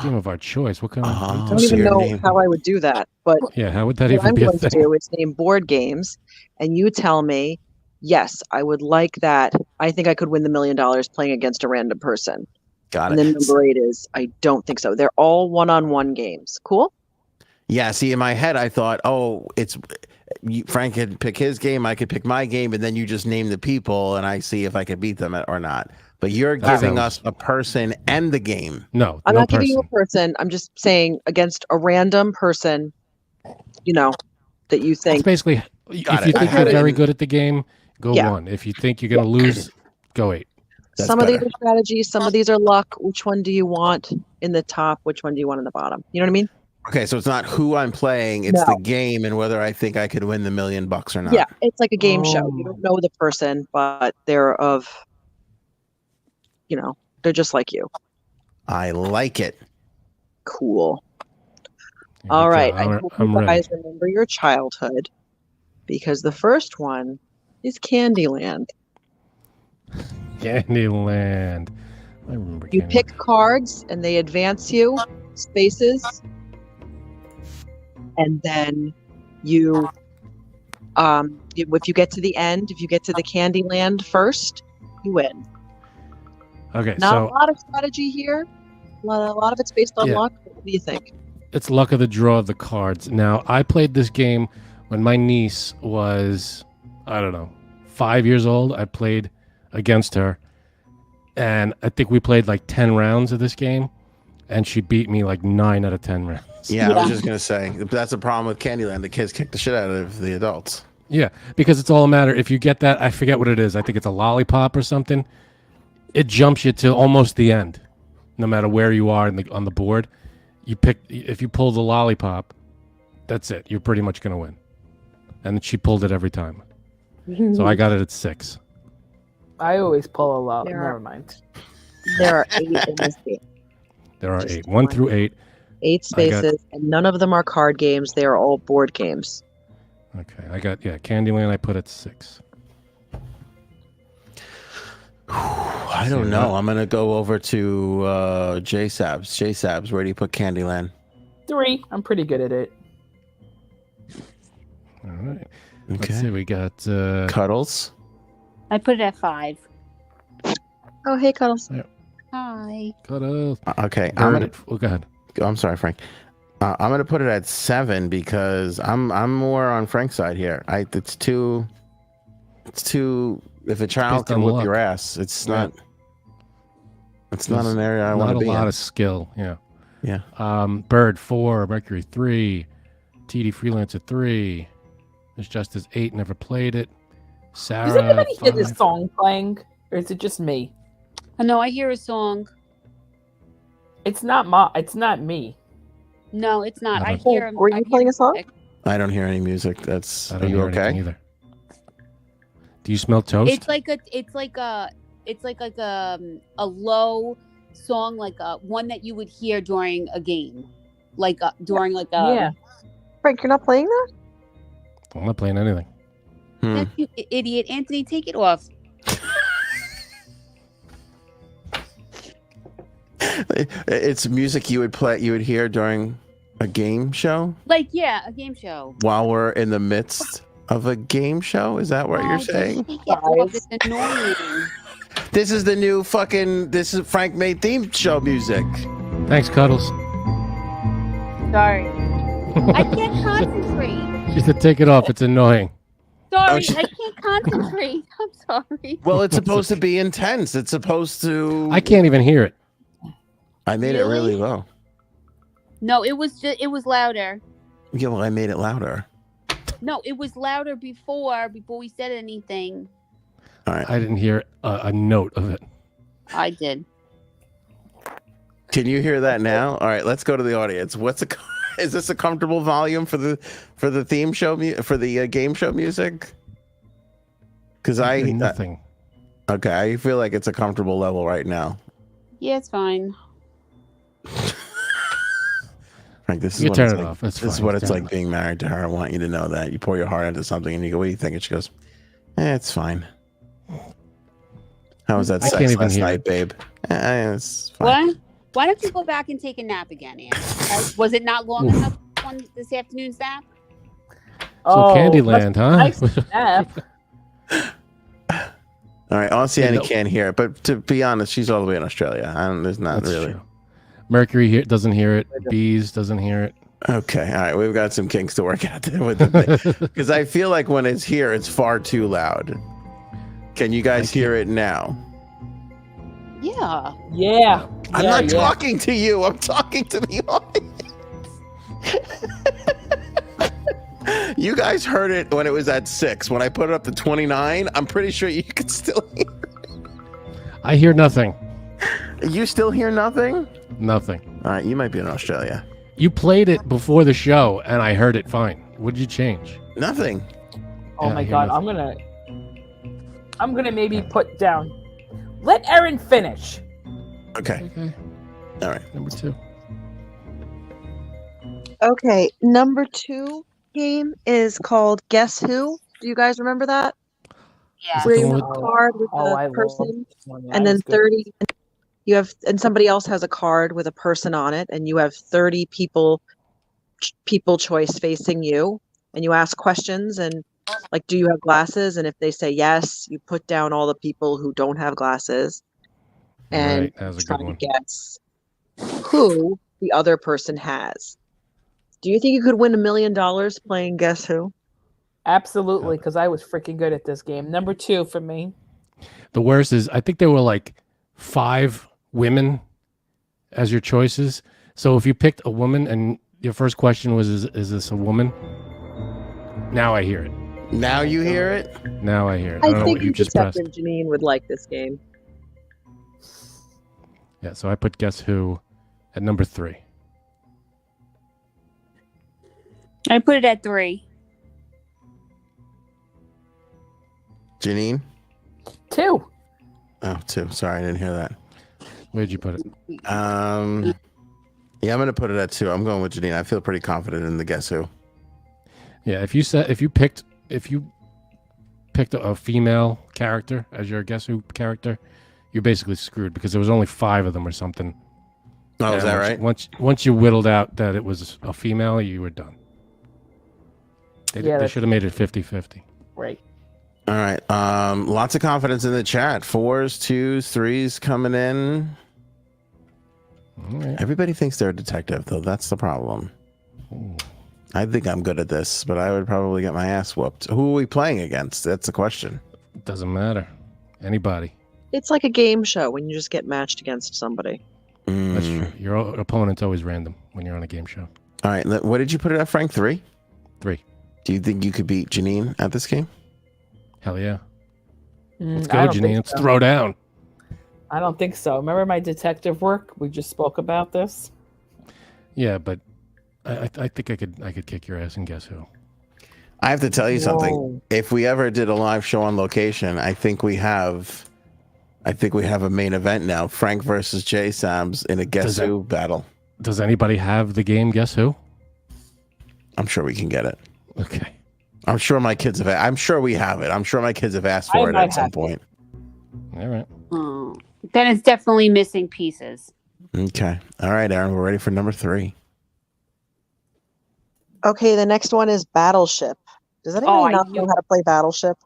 Game of our choice. What kind of? I don't even know how I would do that, but yeah, how would that what even be a I'm going to do is name board games, and you tell me, yes, I would like that. I think I could win the $1 million playing against a random person. Got and it. then number 8 is, I don't think so. They're all one-on-one games. Cool? Yeah, see, in my head, I thought, Frank could pick his game, I could pick my game, and then you just name the people, and I see if I could beat them or not. But you're giving us a person and the game. No, I'm not giving you a person. I'm just saying against a random person, that you think. It's basically, if you think you're very good at the game, go 1. If you think you're going to lose, go 8. That's some better. of these are strategies, some of these are luck. Which one do you want in the top? Which one do you want in the bottom? You know what I mean? Okay, so it's not who I'm playing, it's the game and whether I think I could win the $1 million or not. Yeah, it's like a game show. You don't know the person, but they're they're just like you. I like it. Cool. All right. I hope you guys remember your childhood, because the first one is Candyland. Candyland. I remember. You Candyland. pick cards, and they advance you spaces, and then you, if you get to the end, if you get to the Candyland first, you win. Okay, Not so a lot of strategy here. A lot of it's based on Yeah. luck. What do you think? it's luck of the draw of the cards. Now, I played this game when my niece was, I don't know, 5 years old. I played against her, and I think we played like 10 rounds of this game, and she beat me like 9 out of 10 rounds. Yeah, I was just gonna say that's a problem with Candyland. The kids kick the shit out of the adults. Yeah, because it's all a matter. If you get that, I forget what it is. I think it's a lollipop or something. It jumps you to almost the end, no matter where you are on the board. You pick. If you pull the lollipop, that's it. You're pretty much gonna win. And she pulled it every time, so I got it at 6. I always pull a lot. There Never are- mind. There are 8 in this game. There are Just 8, 1 one. through 8. 8 spaces, and none of them are card games. They are all board games. Okay, I got Candyland. I put at 6. I don't know. I'm gonna go over to J Sabs. J Sabs, where do you put Candyland? 3. I'm pretty good at it. All right. Let's Okay. see. We got Cuddles. I put it at 5. Oh, hey, Cuddles. Hi. Cuddles. Okay, Bird. Oh, go ahead. I'm sorry, Frank. I'm gonna put it at 7 because I'm more on Frank's side here. It's too. If a child based can on whip luck. your ass, it's Yeah. not. It's not an area I Not want a to be lot in. of skill. Yeah. Yeah. Bird 4, Mercury 3, TD Freelancer 3. There's Justice 8. Never played it. Sarah. Does anybody hear this 5. song playing, or is it just me? Oh, no, I hear a song. It's not me. No, it's not. I I don't- hear. Were I you hear playing a song? music. I don't hear any music. That's. I Are don't you hear anything okay? either. Do you smell toast? It's like a low song, like one that you would hear during a game, like during like a. Yeah. Frank, you're not playing that? I'm not playing anything. That's you, idiot, Anthony. Take it off. It's music you would play. You would hear during a game show Like a game show. while we're in the midst of a game show. Is that what you're just saying? take it off. It's annoying. This is the new fucking. This is Frank made theme show music. Thanks, Cuddles. Sorry. I can't concentrate. She said, "Take it off. It's annoying." Sorry, she- I can't concentrate. I'm sorry. Well, it's supposed to be intense. It's supposed to. I can't even hear it. I made it really Really? low. No, it was louder. Yeah, well, I made it louder. No, it was louder before we said anything. All right. I didn't hear a note of it. I did. Can you hear that now? All right, let's go to the audience. Is this a comfortable volume for the theme show for the game show music? Because I I hear nothing. okay, I feel like it's a comfortable level right now. Yeah, it's fine. Frank, this is You what turn it's it like. off. That's This is fine. what Turn it's it like off. being married to her. I want you to know that. You pour your heart into something and you go, "What do you think?" And she goes, "It's fine." How was that I sex can't even last hear night, babe? It's fine. What? Why don't you go back and take a nap again, Anne? Was it not long enough on this afternoon's nap? So Candyland, huh? Nice nap. All right, Oceania no. can't hear it, but to be honest, she's all the way in Australia. There's not That's really. true. Mercury doesn't hear it. Bees doesn't hear it. Okay, all right, we've got some kinks to work out there with the thing because I feel like when it's here, it's far too loud. Can you guys hear it now? Yeah. Yeah. I'm Yeah, not yeah. talking to you. I'm talking to the audience. You guys heard it when it was at 6. When I put it up to 29, I'm pretty sure you could still hear. I hear nothing. You still hear nothing? Nothing. All right, you might be in Australia. You played it before the show, and I heard it fine. What did you change? Nothing. Oh Yeah, my I hear god, nothing. I'm gonna maybe put down. Let Erin finish. Okay. Okay. All right. Number 2. Okay, number 2 game is called Guess Who. Do you guys remember that? Yeah. Where the you one have a with- card with Oh, I the love person, this one. and That then was good. 30 and somebody else has a card with a person on it, and you have 30 people choice facing you, and you ask questions and like, do you have glasses? And if they say yes, you put down all the people who don't have glasses and Right, that was a try good to one. guess who the other person has. Do you think you could win $1 million playing Guess Who? Absolutely, because I was freaking good at this game. Number 2 for me. The worst is I think there were like 5 women as your choices. So if you picked a woman and your first question was, is this a woman? Now I hear it. Now you hear it? Now I hear it. I don't know think what you just pressed. Detective Janine would like this game. Yeah, so I put Guess Who at number 3. I put it at 3. Janine? 2. Oh, 2. Sorry, I didn't hear that. Where'd you put it? Yeah, I'm going to put it at 2. I'm going with Janine. I feel pretty confident in the Guess Who. Yeah, if you picked a female character as your Guess Who character, you're basically screwed because there was only 5 of them or something. Oh, is that And right? Once you whittled out that it was a female, you were done. They should have made it 50-50. Right. All right. Lots of confidence in the chat. 4s, 2s, 3s coming in. All right. Everybody thinks they're a detective, though. That's the problem. Ooh. I think I'm good at this, but I would probably get my ass whooped. Who are we playing against? That's the question. Doesn't matter. Anybody. It's like a game show when you just get matched against somebody. That's true. Your opponent's always random when you're on a game show. All right. What did you put it at, Frank? 3? 3. Do you think you could beat Janine at this game? Hell yeah. Let's I go, don't Janine. think Let's so. throw down. I don't think so. Remember my detective work? We just spoke about this. Yeah, but I think I could kick your ass and Guess Who. I have to tell you something. Whoa. If we ever did a live show on location, I think we have a main event now. Frank versus Jay Sams in a Guess Who battle. Does anybody have the game Guess Who? I'm sure we can get it. Okay. I'm sure my kids have. I'm sure we have it. I'm sure my kids have asked for it at some point. All right. Then it's definitely missing pieces. Okay. All right, Aaron. We're ready for number 3. Okay, the next one is Battleship. Does anybody not know how to play Battleship?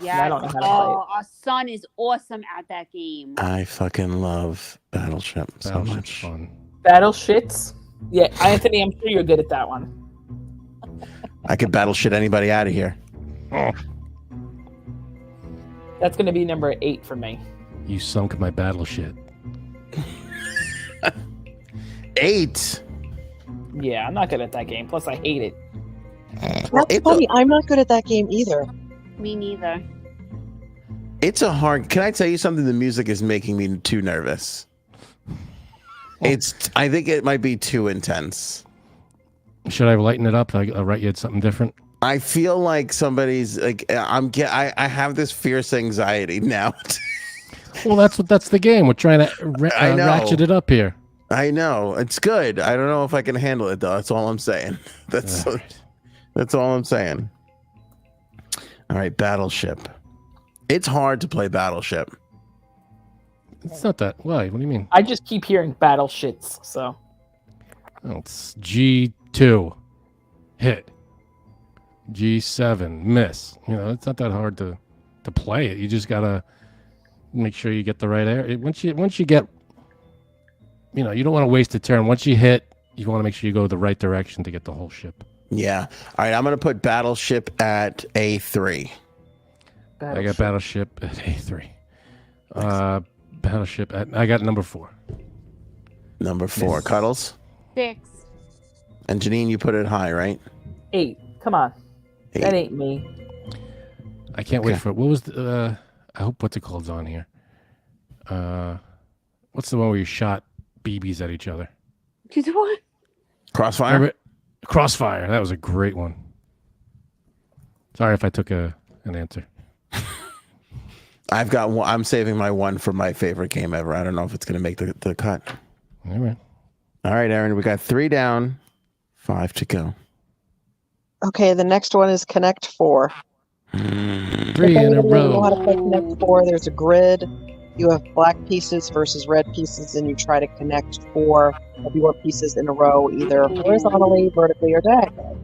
Yeah, I don't know how to play it. our son is awesome at that game. I fucking love Battleship so Battleship's much. fun. Battle shits. Yeah, Anthony, I'm sure you're good at that one. I could battle shit anybody out of here. Oh, That's going to be number 8 for me. you sunk my battle shit. 8. Yeah, I'm not good at that game. Plus, I hate it. That's funny. I'm not good at that game either. Me neither. It's a hard. Can I tell you something? The music is making me too nervous. I think it might be too intense. Should I lighten it up? I'll write you something different. I feel like somebody's like I have this fierce anxiety now. Well, that's the game. We're trying to I know. ratchet it up here. I know it's good. I don't know if I can handle it though. That's all I'm saying. That's all I'm saying. All right, Battleship. It's hard to play Battleship. It's not that. Why? What do you mean? I just keep hearing battle shits. So Oh, it's G2 hit. G7 miss. You know, it's not that hard to play it. You just gotta make sure you get the right area. Once you get, you know, you don't want to waste a turn. Once you hit, you want to make sure you go the right direction to get the whole ship. Yeah. All right, I'm gonna put Battleship at A3. I got Battleship at A3. Battleship at, I got number 4. Number 4, Cuddles. 6. And Janine, you put it high, right? 8. Come on. 8. That ain't me. I can't wait for it. What was the, I hope what's it called's on here. What's the one where you shot BBs at each other? What? Crossfire. Remember? Crossfire. That was a great one. Sorry if I took an answer. I've got one. I'm saving my one for my favorite game ever. I don't know if it's going to make the cut. All right. All right, Aaron. We got 3 down, 5 to go. Okay, the next one is Connect 4. 3 If in a anybody doesn't know how row. to play Connect 4, there's a grid. You have black pieces versus red pieces, and you try to connect 4 of your pieces in a row, either horizontally, vertically, or diagonally.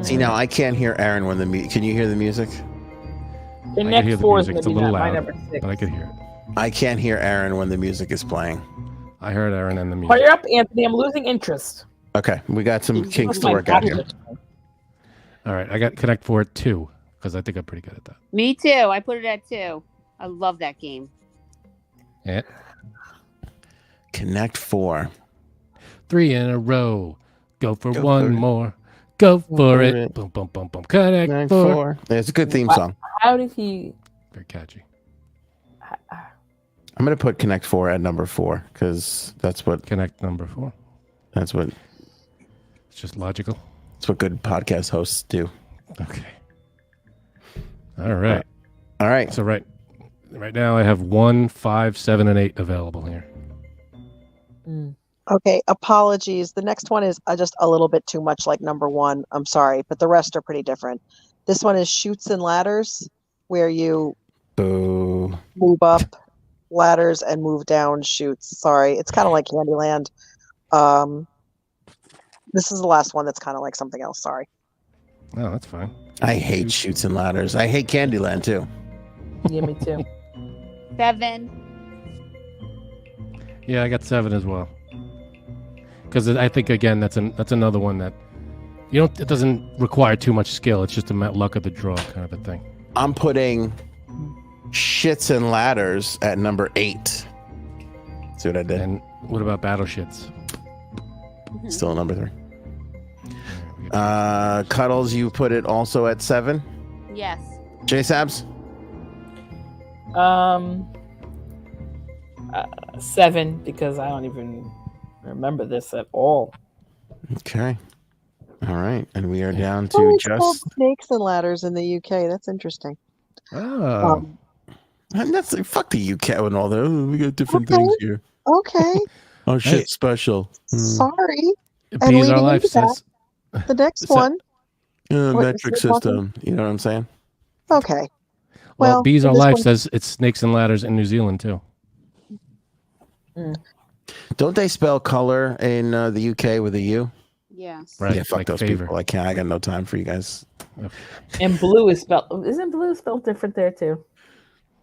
See, now I can't hear Aaron when can you hear the music? The I can next hear the 4 is music. going It's to a be little my loud, number 6. but I could hear it. I can't hear Aaron when the music is playing. I heard Aaron and the music. Hurry up, Anthony. I'm losing interest. Okay, we got some kinks to My work out body here. is fine. All right, I got Connect 4 at 2 because I think I'm pretty good at that. Me too. I put it at 2. I love that game. Yeah. Connect 4. 3 in a row. Go for Go one for it. more. Go for for it. it. Boom, boom, boom, boom. Connect Connect 4. 4. Yeah, it's a good theme song. How did he? Very catchy. I'm gonna put Connect 4 at number 4 because that's what Connect number 4. that's what It's just logical. good podcast hosts do. Okay. All right. All right. So right now I have 1, 5, 7, and 8 available here. Okay, apologies. The next one is just a little bit too much like number 1. I'm sorry, but the rest are pretty different. This one is Chutes and Ladders, where you Boo. move up ladders and move down chutes. Sorry, it's kind of like Candyland. This is the last one that's kind of like something else. Sorry. Oh, that's fine. I hate Chutes and Ladders. I hate Candyland too. Yeah, me too. 7. Yeah, I got 7 as well. Because I think again that's another one that it doesn't require too much skill. It's just a luck of the draw kind of a thing. I'm putting Shits and Ladders at number 8. See what I did? And what about Battle Shits? Still number 3. Cuddles, you put it also at 7. Yes. J-Sabs? 7 because I don't even remember this at all. Okay. All right. And we are down to Oh, it's called just... Snakes and Ladders in the UK. That's interesting. Oh. And that's fuck the UK and all that. We got different Okay. things here. Okay, Oh, shit, Hey. Special. sorry. Bees leading Our Life into that- says The next So- one. What, Metric is it one? system. You know what I'm saying? Okay. well, Well, Bees Our this Life one- says it's Snakes and Ladders in New Zealand too. Don't they spell color in the UK with a U? Yes. Right. Yeah, fuck like those favor. people. I can't. I got no time for you guys. And blue is spelled. Isn't blue spelled different there too?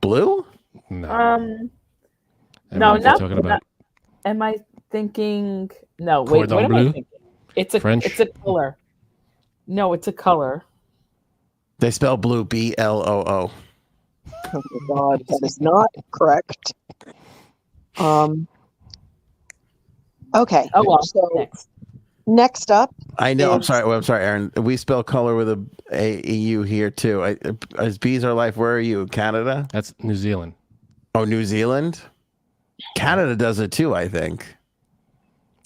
Blue? No. No, Everyone's not. talking about Am I thinking? No, wait. Cordon What am bleu? I thinking? It's a. French? It's a color. No, it's a color. They spell blue BLOO. Oh my God, that is not correct. Okay. Oh well. So Next. next up, I know. I'm Is- sorry. I'm sorry, Aaron. We spell color with a EU here too. As Bees Are Life, where are you? Canada? that's New Zealand. Oh, New Zealand? Canada does it too, I think.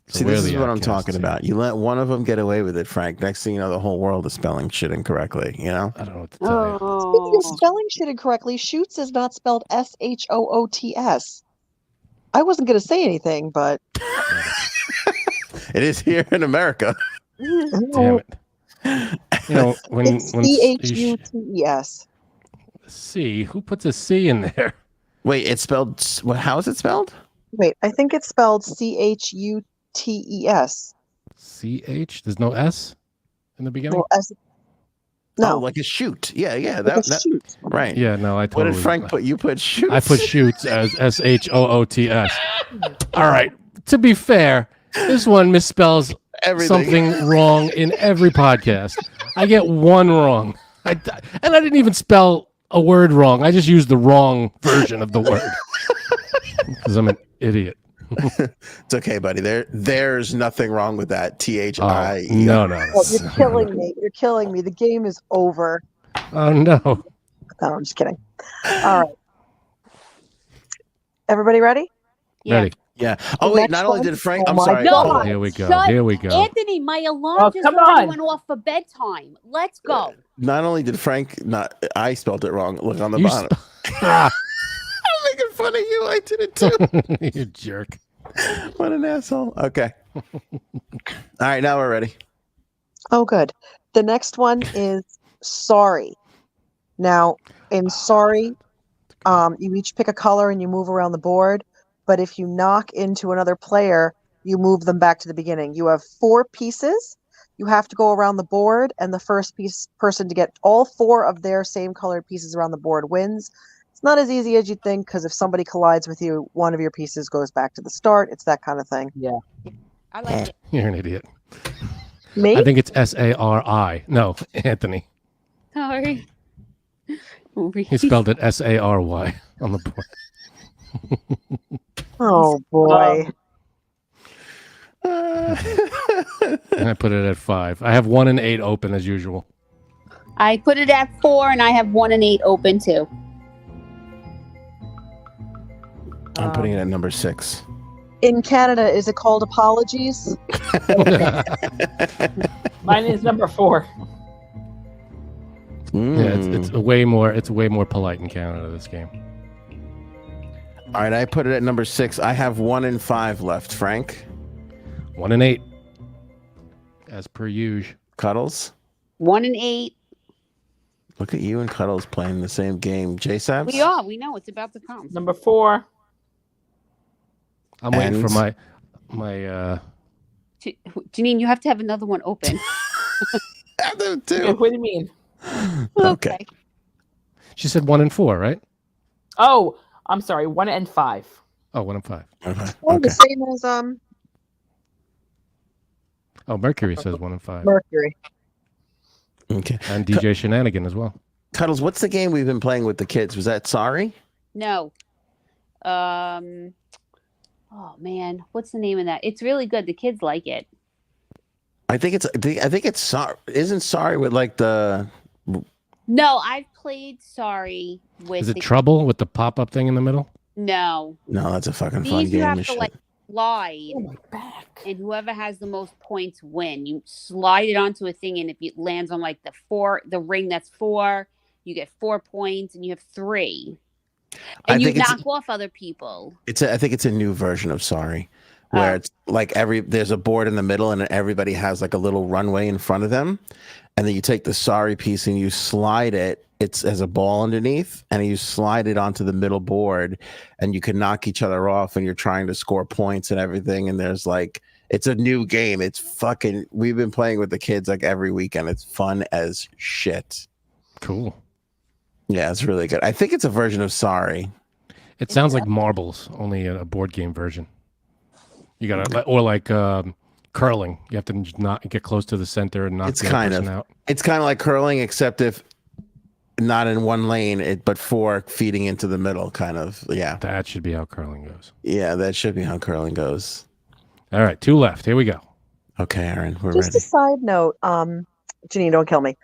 So See, we're this the is what I'm outcasts talking here. about. You let one of them get away with it, Frank. Next thing you know, the whole world is spelling shit incorrectly, you know? I don't know what to tell you. speaking of Oh. spelling shit incorrectly, Shoots is not spelled Shoots. I wasn't going to say anything, but It is here in America. Damn it. You know, when it's Chuttes. C, who puts a C in there? Wait, it's spelled. How is it spelled? Wait, I think it's spelled Chuttes. CH? There's no S in the beginning? Well, no, Oh, like a shoot. Yeah, like that, a shoot. right. Yeah, no, I What totally. did Frank put? You put shoot. I put shoots as SHOOTS. All right. To be fair, this one misspells everything. something wrong in every podcast. I get one wrong. And I didn't even spell a word wrong. I just used the wrong version of the word because I'm an idiot. It's okay, buddy. There's nothing wrong with that. THI. Oh, no. Oh, you're killing me. You're killing me. The game is over. Oh, no. No, I'm just kidding. All right. Everybody ready? Yeah. Ready. Yeah. Oh The wait. next Not only one? did Frank. Oh I'm my sorry. God. Oh, here we go. Shut- Here we go. Anthony, my alarm Oh, just come already on. went off for bedtime. Let's go. Not only did Frank not. I spelled it wrong. Look on the You bottom. Ah, I'm making fun of you. I did it too. you jerk. What an asshole. Okay. All right. Now we're ready. Oh, good. The next one is sorry. Now, in sorry, You each pick a color and you move around the board. But if you knock into another player, you move them back to the beginning. You have 4 pieces. You have to go around the board, and the first person to get all 4 of their same colored pieces around the board wins. It's not as easy as you think, because if somebody collides with you, one of your pieces goes back to the start. It's that kind of thing. Yeah. I like it. You're an idiot. Me? I think it's Sari. No, Anthony. Sorry. He spelled it Sary on the board. Oh, boy. And I put it at 5. I have 1 and 8 open as usual. I put it at 4, and I have 1 and 8 open too. I'm putting it at number 6. In Canada, is it called apologies? Mine is number 4. Yeah, it's way more polite in Canada, this game. All right, I put it at number 6. I have 1 and 5 left. Frank? 1 and 8. As per usual. Cuddles? 1 and 8. Look at you and Cuddles playing the same game. J-Sabs? We are. We know it's about to come. Number 4. I'm waiting for my Janine, you have to have another one open. I do What too. do you mean? Okay. She said 1 and 4, right? Oh, I'm sorry. 1 and 5. Oh, 1 and 5. Okay. Oh, the same as Oh, Mercury says 1 and 5. Mercury. Okay. And DJ Shenanigan as well. Cuddles, what's the game we've been playing with the kids? Was that Sorry? No. Oh man, what's the name of that? It's really good. The kids like it. I think it's Sorry. Isn't Sorry with like the... No, I've played Sorry with. Is it Trouble with the pop-up thing in the middle? No. No, that's a fucking fun These you game. have This to shit. like slide, Oh, my back. and whoever has the most points win. You slide it onto a thing, and if it lands on like the ring that's 4, you get 4 points, and you have 3. I And you think it's- knock off other people. I think it's a new version of Sorry, where it's like there's a board in the middle and everybody has like a little runway in front of them, and then you take the Sorry piece and you slide it. It's as a ball underneath, and you slide it onto the middle board, and you can knock each other off, and you're trying to score points and everything. And there's like, it's a new game. It's fucking. We've been playing with the kids like every weekend. It's fun as shit. Cool. Yeah, it's really good. I think it's a version of Sorry. It sounds like Marbles, only a board game version. You gotta, or like curling. You have to not get close to the center and knock the other person out. It's kind of like curling, except if not in one lane, but 4 feeding into the middle, kind of. Yeah, That should be how curling goes. yeah, that should be how curling goes. All right, 2 left. Here we go. Okay, Aaron, we're Just ready. a side note, Janine, don't kill me.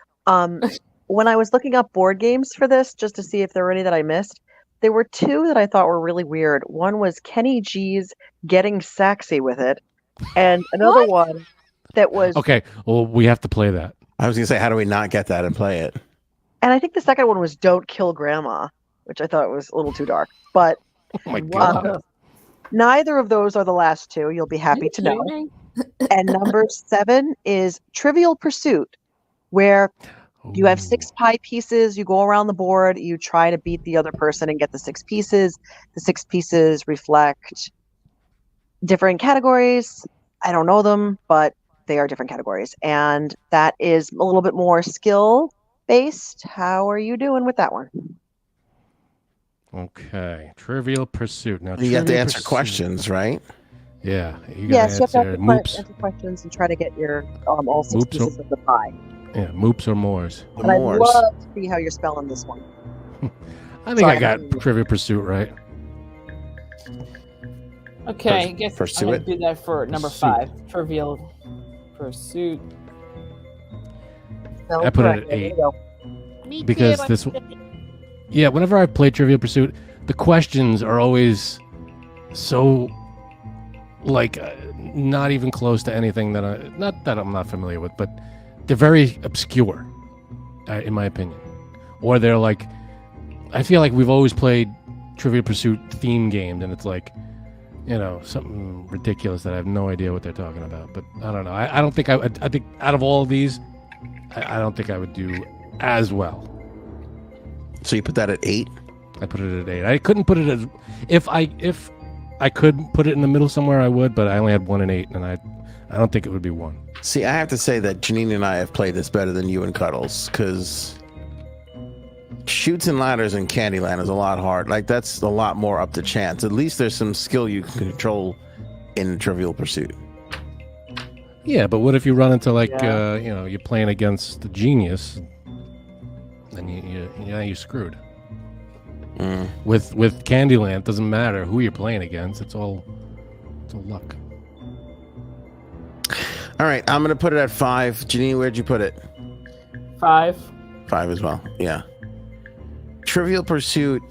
When I was looking up board games for this, just to see if there were any that I missed, there were 2 that I thought were really weird. One was Kenny G's Getting Saxy with It, and another one that was... Okay, well, we have to play that. I was gonna say, how do we not get that and play it? And I think the second one was Don't Kill Grandma, which I thought was a little too dark. But Oh my god. neither of those are the last 2. You'll be happy to know. And number 7 is Trivial Pursuit, where you have 6 pie pieces. You go around the board. You try to beat the other person and get the 6 pieces. The 6 pieces reflect different categories. I don't know them, but they are different categories. And that is a little bit more skill-based. How are you doing with that one? Okay, Trivial Pursuit. Now You have to Trivial answer Pursuit. questions, right? Yeah. You Yes, you have to answer answer questions and try to get your all 6 Moops. pieces of the pie. Yeah, moops or mores. The And I'd Moors. love to see how you're spelling this one. I think Sorry. I got Trivial Pursuit right. Okay, I guess Pursue I'm it. gonna do that for number Pursuit. 5. Trivial Pursuit. Spelled I put it at correctly. There 8. you go. Me Because too. this- Yeah, whenever I play Trivial Pursuit, the questions are always so like not even close to anything that not that I'm not familiar with, but they're very obscure, in my opinion. Or they're like, I feel like we've always played Trivial Pursuit theme games, and it's like, something ridiculous that I have no idea what they're talking about. But I don't know. I don't think I think out of all of these, I don't think I would do as well. So you put that at 8? I put it at 8. I couldn't put it as if I could put it in the middle somewhere, I would, but I only had 1 and 8, and I don't think it would be 1. See, I have to say that Janine and I have played this better than you and Cuddles, because Shoots and Ladders in Candyland is a lot hard. Like, that's a lot more up to chance. At least there's some skill you can control in Trivial Pursuit. Yeah, but what if you run into you're playing against the genius, then you're screwed. With Candyland, it doesn't matter who you're playing against. It's all luck. All right, I'm gonna put it at 5. Janine, where'd you put it? 5. 5 as well. Yeah. Trivial Pursuit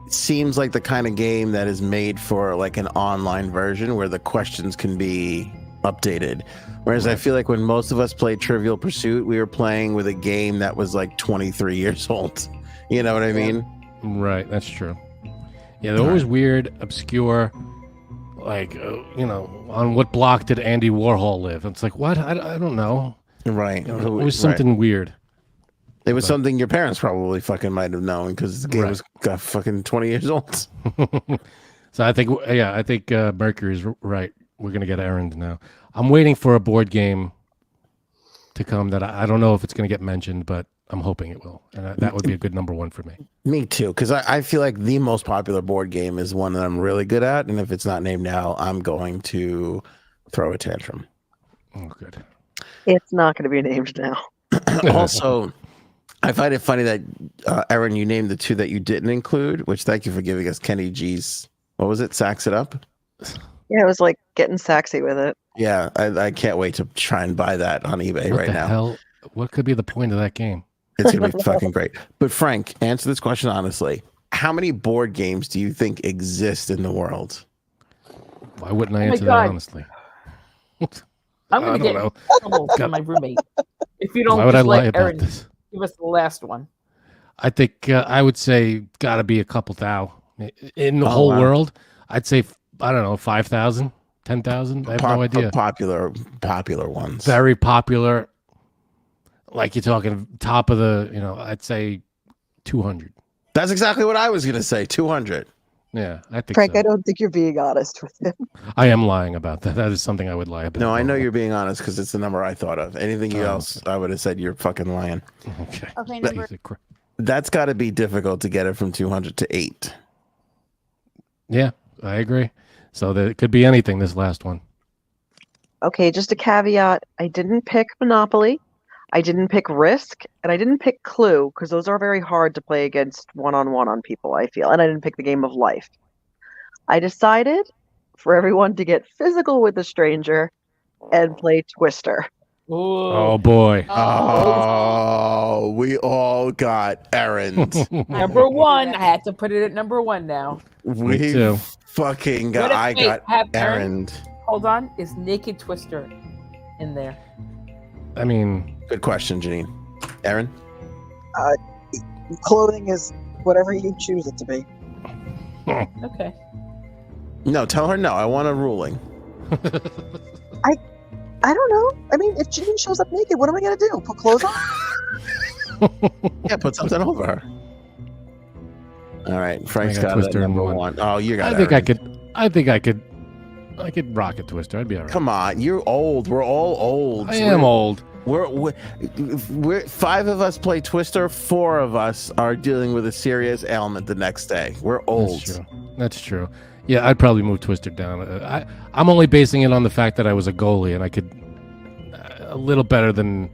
seems like the kind of game that is made for like an online version where the questions can be updated. Whereas I feel like when most of us played Trivial Pursuit, we were playing with a game that was like 23 years old. You know what I mean? Right, that's true. Yeah, they're always weird, obscure. Like, on what block did Andy Warhol live? It's like, what? I don't know. Right. It was something weird. It was something your parents probably fucking might have known because the game was fucking 20 years old. So I think Mercury's right. We're going to get errand now. I'm waiting for a board game to come that I don't know if it's going to get mentioned, but I'm hoping it will. And that would be a good number 1 for me. Me too, because I feel like the most popular board game is one that I'm really good at. And if it's not named now, I'm going to throw a tantrum. Oh, good. It's not going to be named now. Also, I find it funny that, Erin, you named the 2 that you didn't include, which thank you for giving us Kenny G's, what was it? Sacks It Up? Yeah, it was like getting sexy with it. Yeah, I can't wait to try and buy that on eBay right now. Hell? What could be the point of that game? It's going to be fucking great. But Frank, answer this question honestly. How many board games do you think exist in the world? Why wouldn't I answer that honestly? I'm going to get in trouble from my roommate. If you don't, why would I lie about Erin this? give us the last one. I think I would say got to be a couple thou in the whole world. I'd say, I don't know, 5,000, 10,000. I have no idea. Popular ones. Very popular. Like you're talking top of the, I'd say 200. That's exactly what I was going to say. 200. Yeah, I think Frank, so. I don't think you're being honest with him. I am lying about that. That is something I would lie about. No, I know you're being honest because it's the number I thought of. Anything else, I would have said you're fucking lying. Okay. That's got to be difficult to get it from 200 to 8. Yeah, I agree. So it could be anything, this last one. Okay, just a caveat. I didn't pick Monopoly. I didn't pick Risk, and I didn't pick Clue, because those are very hard to play against one-on-one on people, I feel. And I didn't pick the Game of Life. I decided for everyone to get physical with a stranger and play Twister. Ooh. Oh, boy. Oh, we all got errands. Number 1. I had to put it at number 1 now. We fucking got, I got errand. Hold on. Is Naked Twister in there? I mean... Good question, Janine. Erin? Clothing is whatever you choose it to be. Okay. No, tell her no. I want a ruling. I don't know. I mean, if Janine shows up naked, what am I going to do? Put clothes on? Yeah, put something over her. All right, Frank's got Twister number 1. Oh, you got it. I think I could rock a Twister. I'd be all right. Come on, you're old. We're all old. I am old. We're 5 of us play Twister. 4 of us are dealing with a serious ailment the next day. We're old. That's true. Yeah, I'd probably move Twister down. I'm only basing it on the fact that I was a goalie and I could a little better than,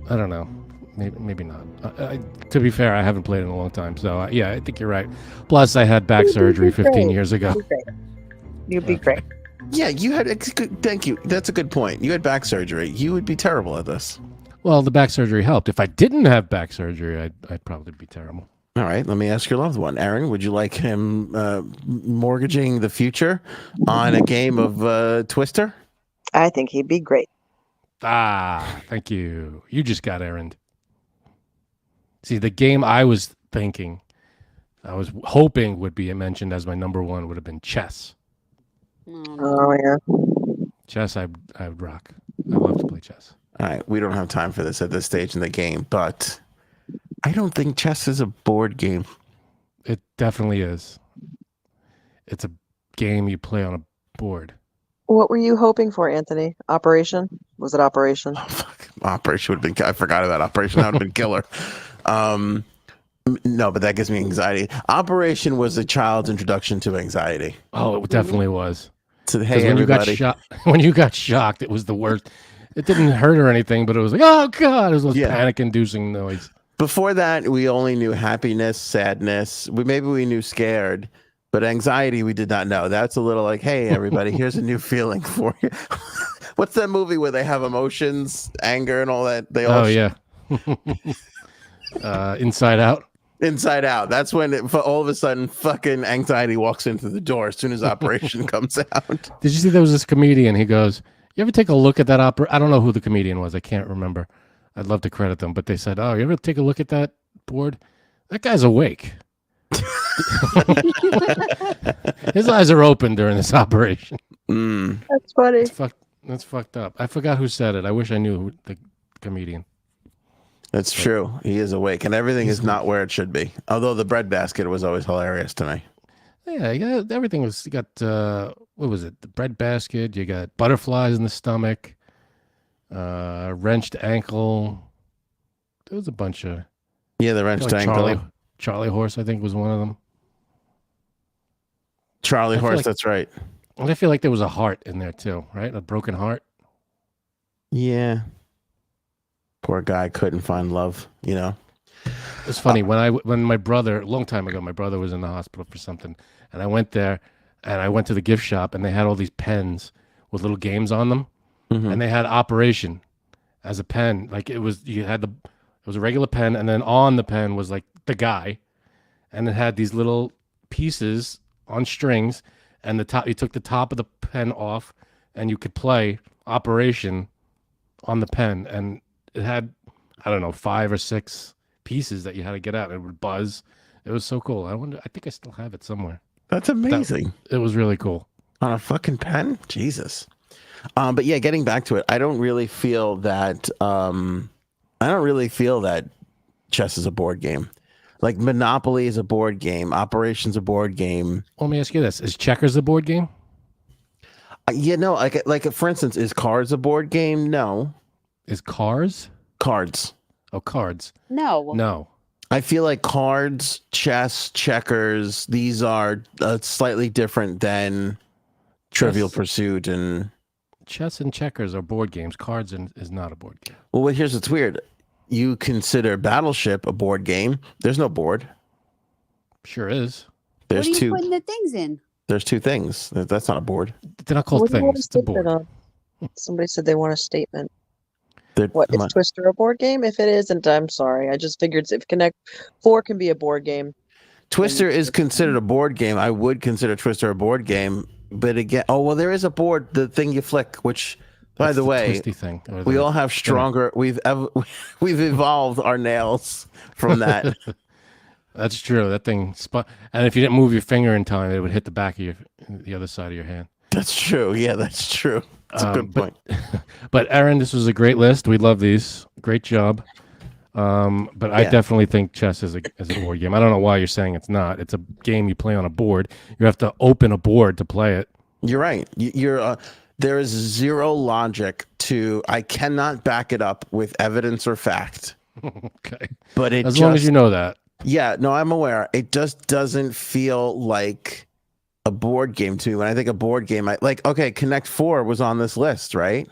I don't know, maybe not. To be fair, I haven't played in a long time, so yeah, I think you're right. Plus, I had back surgery 15 years ago. You'd be great. Yeah, you had. Thank you. That's a good point. You had back surgery. You would be terrible at this. Well, the back surgery helped. If I didn't have back surgery, I'd probably be terrible. All right, let me ask your loved one, Erin. Would you like him mortgaging the future on a game of Twister? I think he'd be great. Ah, thank you. You just got errand. See, the game I was hoping would be mentioned as my number 1 would have been chess. Oh, yeah. Chess, I would rock. I love to play chess. All right, we don't have time for this at this stage in the game, but I don't think chess is a board game. It definitely is. It's a game you play on a board. What were you hoping for, Anthony? Operation? Was it Operation? Oh, fuck. Operation would have been. I forgot about Operation. That would have been killer. No, but that gives me anxiety. Operation was a child's introduction to anxiety. Oh, it definitely was. So, Because hey, when everybody. you got shot, when you got shocked, it was the worst. It didn't hurt or anything, but it was like, oh god, it was Yeah. panic-inducing noise. Before that, we only knew happiness, sadness. Maybe we knew scared, but anxiety we did not know. That's a little like, hey, everybody, here's a new feeling for you. What's that movie where they have emotions, anger, and all that? They all Yeah. Inside Out. Inside Out. That's when all of a sudden fucking anxiety walks into the door as soon as Operation comes out. Did you see there was this comedian? He goes, "You ever take a look at that opera?" I don't know who the comedian was. I can't remember. I'd love to credit them, but they said, "Oh, you ever take a look at that board? That guy's awake. His eyes are open during this operation." That's funny. That's fucked up. I forgot who said it. I wish I knew the comedian. That's true. He is awake, and everything is not where it should be. Although the bread basket was always hilarious to me. Yeah, everything was. You got what was it? The bread basket. You got butterflies in the stomach. Wrenched ankle. There was a bunch of. Yeah, the wrenched ankle. Charlie Horse, I think, was one of them. Charlie Horse, like, that's right. And I feel like there was a heart in there too, right? A broken heart. Yeah. Poor guy couldn't find love, you know. It's funny when my brother, a long time ago, my brother was in the hospital for something, and I went there, and I went to the gift shop, and they had all these pens with little games on them, and they had Operation as a pen. Like it was a regular pen, and then on the pen was like the guy, and it had these little pieces on strings, and you took the top of the pen off, and you could play Operation on the pen, and it had, I don't know, 5 or 6 pieces that you had to get out. It would buzz. It was so cool. I think I still have it somewhere. That's amazing. It was really cool. On a fucking pen? Jesus. But yeah, getting back to it, I don't really feel that chess is a board game. Like Monopoly is a board game. Operation's a board game. Let me ask you this. Is checkers a board game? Yeah, no, like for instance, is cards a board game? No. Is cards? Cards. Oh, cards. No. I feel like cards, chess, checkers, these are slightly different than Trivial Pursuit and... Chess and checkers are board games. Cards is not a board game. Well, here's what's weird. You consider Battleship a board game. There's no board. Sure is. There's what are you two. putting the things in? There's 2 things. That's not a board. They're not called What do you want things. a It's a board. statement on? Somebody said they want a statement. They're- What is Twister a board game? If it isn't, I'm sorry. I just figured if Connect 4 can be a board game. Twister is considered a board game. I would consider Twister a board game, but again, there is a board, the thing you flick, which, by That's the way, twisty thing, we all have stronger. We've evolved our nails from that. That's true. That thing and if you didn't move your finger in time, it would hit the back of the other side of your hand. That's true. Yeah, that's true. That's a good point. But Aaron, this was a great list. We love these. Great job. But I definitely think chess is a board game. I don't know why you're saying it's not. It's a game you play on a board. You have to open a board to play it. You're right. There is zero logic to. I cannot back it up with evidence or fact. Okay. But as long as you know that. Yeah, no, I'm aware. It just doesn't feel like a board game to me. When I think a board game, okay, Connect 4 was on this list, right?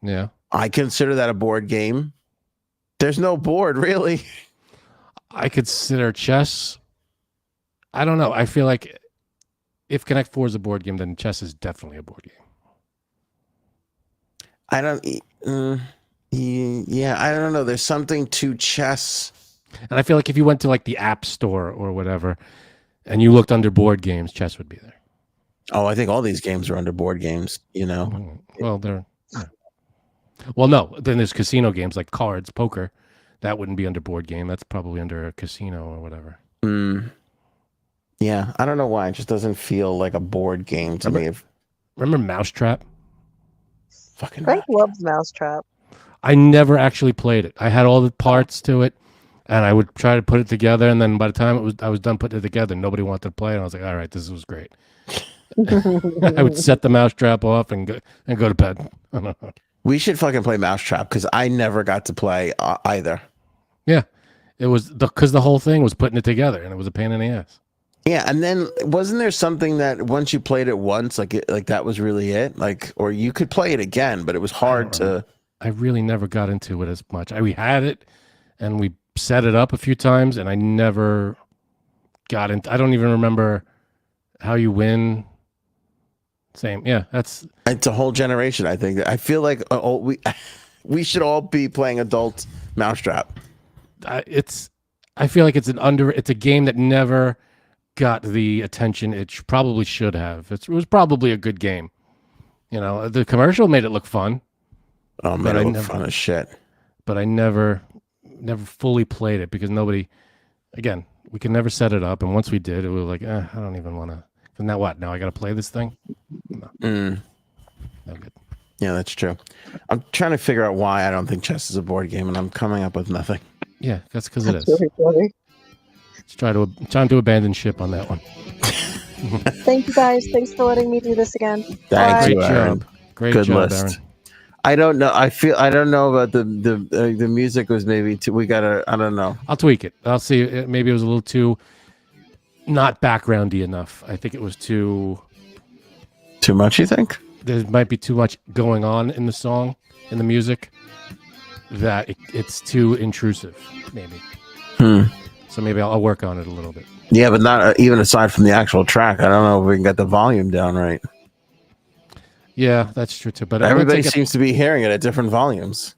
Yeah. I consider that a board game. There's no board, really. I consider chess. I don't know. I feel like if Connect 4 is a board game, then chess is definitely a board game. I don't. I don't know. There's something to chess. And I feel like if you went to like the App Store or whatever, and you looked under board games, chess would be there. Oh, I think all these games are under board games. You know. Well, they're. Yeah. Well, no. Then there's casino games like cards, poker. That wouldn't be under board game. That's probably under a casino or whatever. Yeah, I don't know why. It just doesn't feel like a board game to me. Remember Mousetrap? Frank loves Mousetrap. I never actually played it. I had all the parts to it. And I would try to put it together, and then by the time I was done putting it together, nobody wanted to play, and I was like, all right, this was great. I would set the mousetrap off and go to bed. We should fucking play Mousetrap because I never got to play either. Yeah, it was because the whole thing was putting it together, and it was a pain in the ass. Yeah, and then wasn't there something that once you played it once, like that was really it, like, or you could play it again, but it was hard to. I really never got into it as much. We had it, and we set it up a few times, and I never got into. I don't even remember how you win. Same, yeah. It's a whole generation. I think. I feel like we should all be playing adult Mousetrap. I feel like it's a game that never got the attention it probably should have. It was probably a good game. You know, the commercial made it look fun. Oh man, it looked fun as shit. But I never fully played it because nobody. Again, we could never set it up, and once we did, it was like, I don't even want to. And now what? Now I got to play this thing? No. No good. Yeah, that's true. I'm trying to figure out why I don't think chess is a board game, and I'm coming up with nothing. Yeah, that's because it is. Really funny. Trying to abandon ship on that one. Thank you guys. Thanks for letting me do this again. Thank you, Great Aaron. job. Great Good job, list. Aaron. I don't know. I don't know about the music was maybe too. We gotta. I don't know. I'll tweak it. I'll see. Maybe it was a little too not backgroundy enough. I think it was too much. You think there might be too much going on in the song, in the music, that it's too intrusive. Maybe. So maybe I'll work on it a little bit. Yeah, but not even aside from the actual track. I don't know if we can get the volume down right. Yeah, that's true too. But everybody seems to be hearing it at different volumes.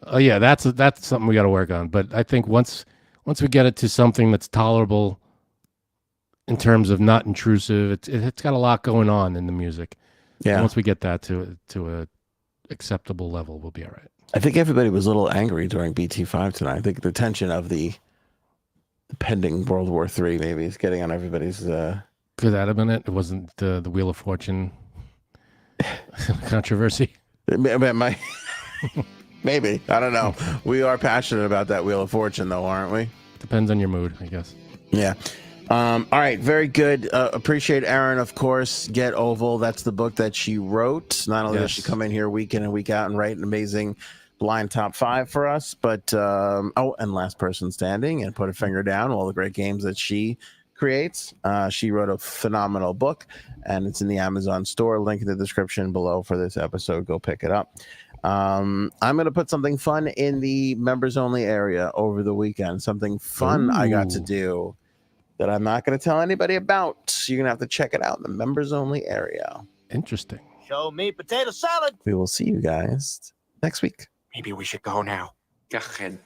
Oh yeah, that's something we got to work on. But I think once we get it to something that's tolerable in terms of not intrusive, it's got a lot going on in the music. Yeah. And once we get that to a acceptable level, we'll be all right. I think everybody was a little angry during BT5 tonight. I think the tension of the pending World War III maybe is getting on everybody's. Could that have been it? It wasn't the Wheel of Fortune controversy. Maybe. I don't know. We are passionate about that Wheel of Fortune, though, aren't we? Depends on your mood, I guess. Yeah. All right. Very good. Appreciate Aaron, of course. Get Oval. That's the book that she wrote. Not only does she come in here week in and week out and write an amazing blind top 5 for us, but and Last Person Standing and Put a Finger Down, all the great games that she creates. She wrote a phenomenal book, and it's in the Amazon store. Link in the description below for this episode. Go pick it up. I'm going to put something fun in the members only area over the weekend. Something fun I got to do that I'm not going to tell anybody about. You're going to have to check it out in the members only area. Interesting. Show me potato salad. We will see you guys next week. Maybe we should go now. Go ahead.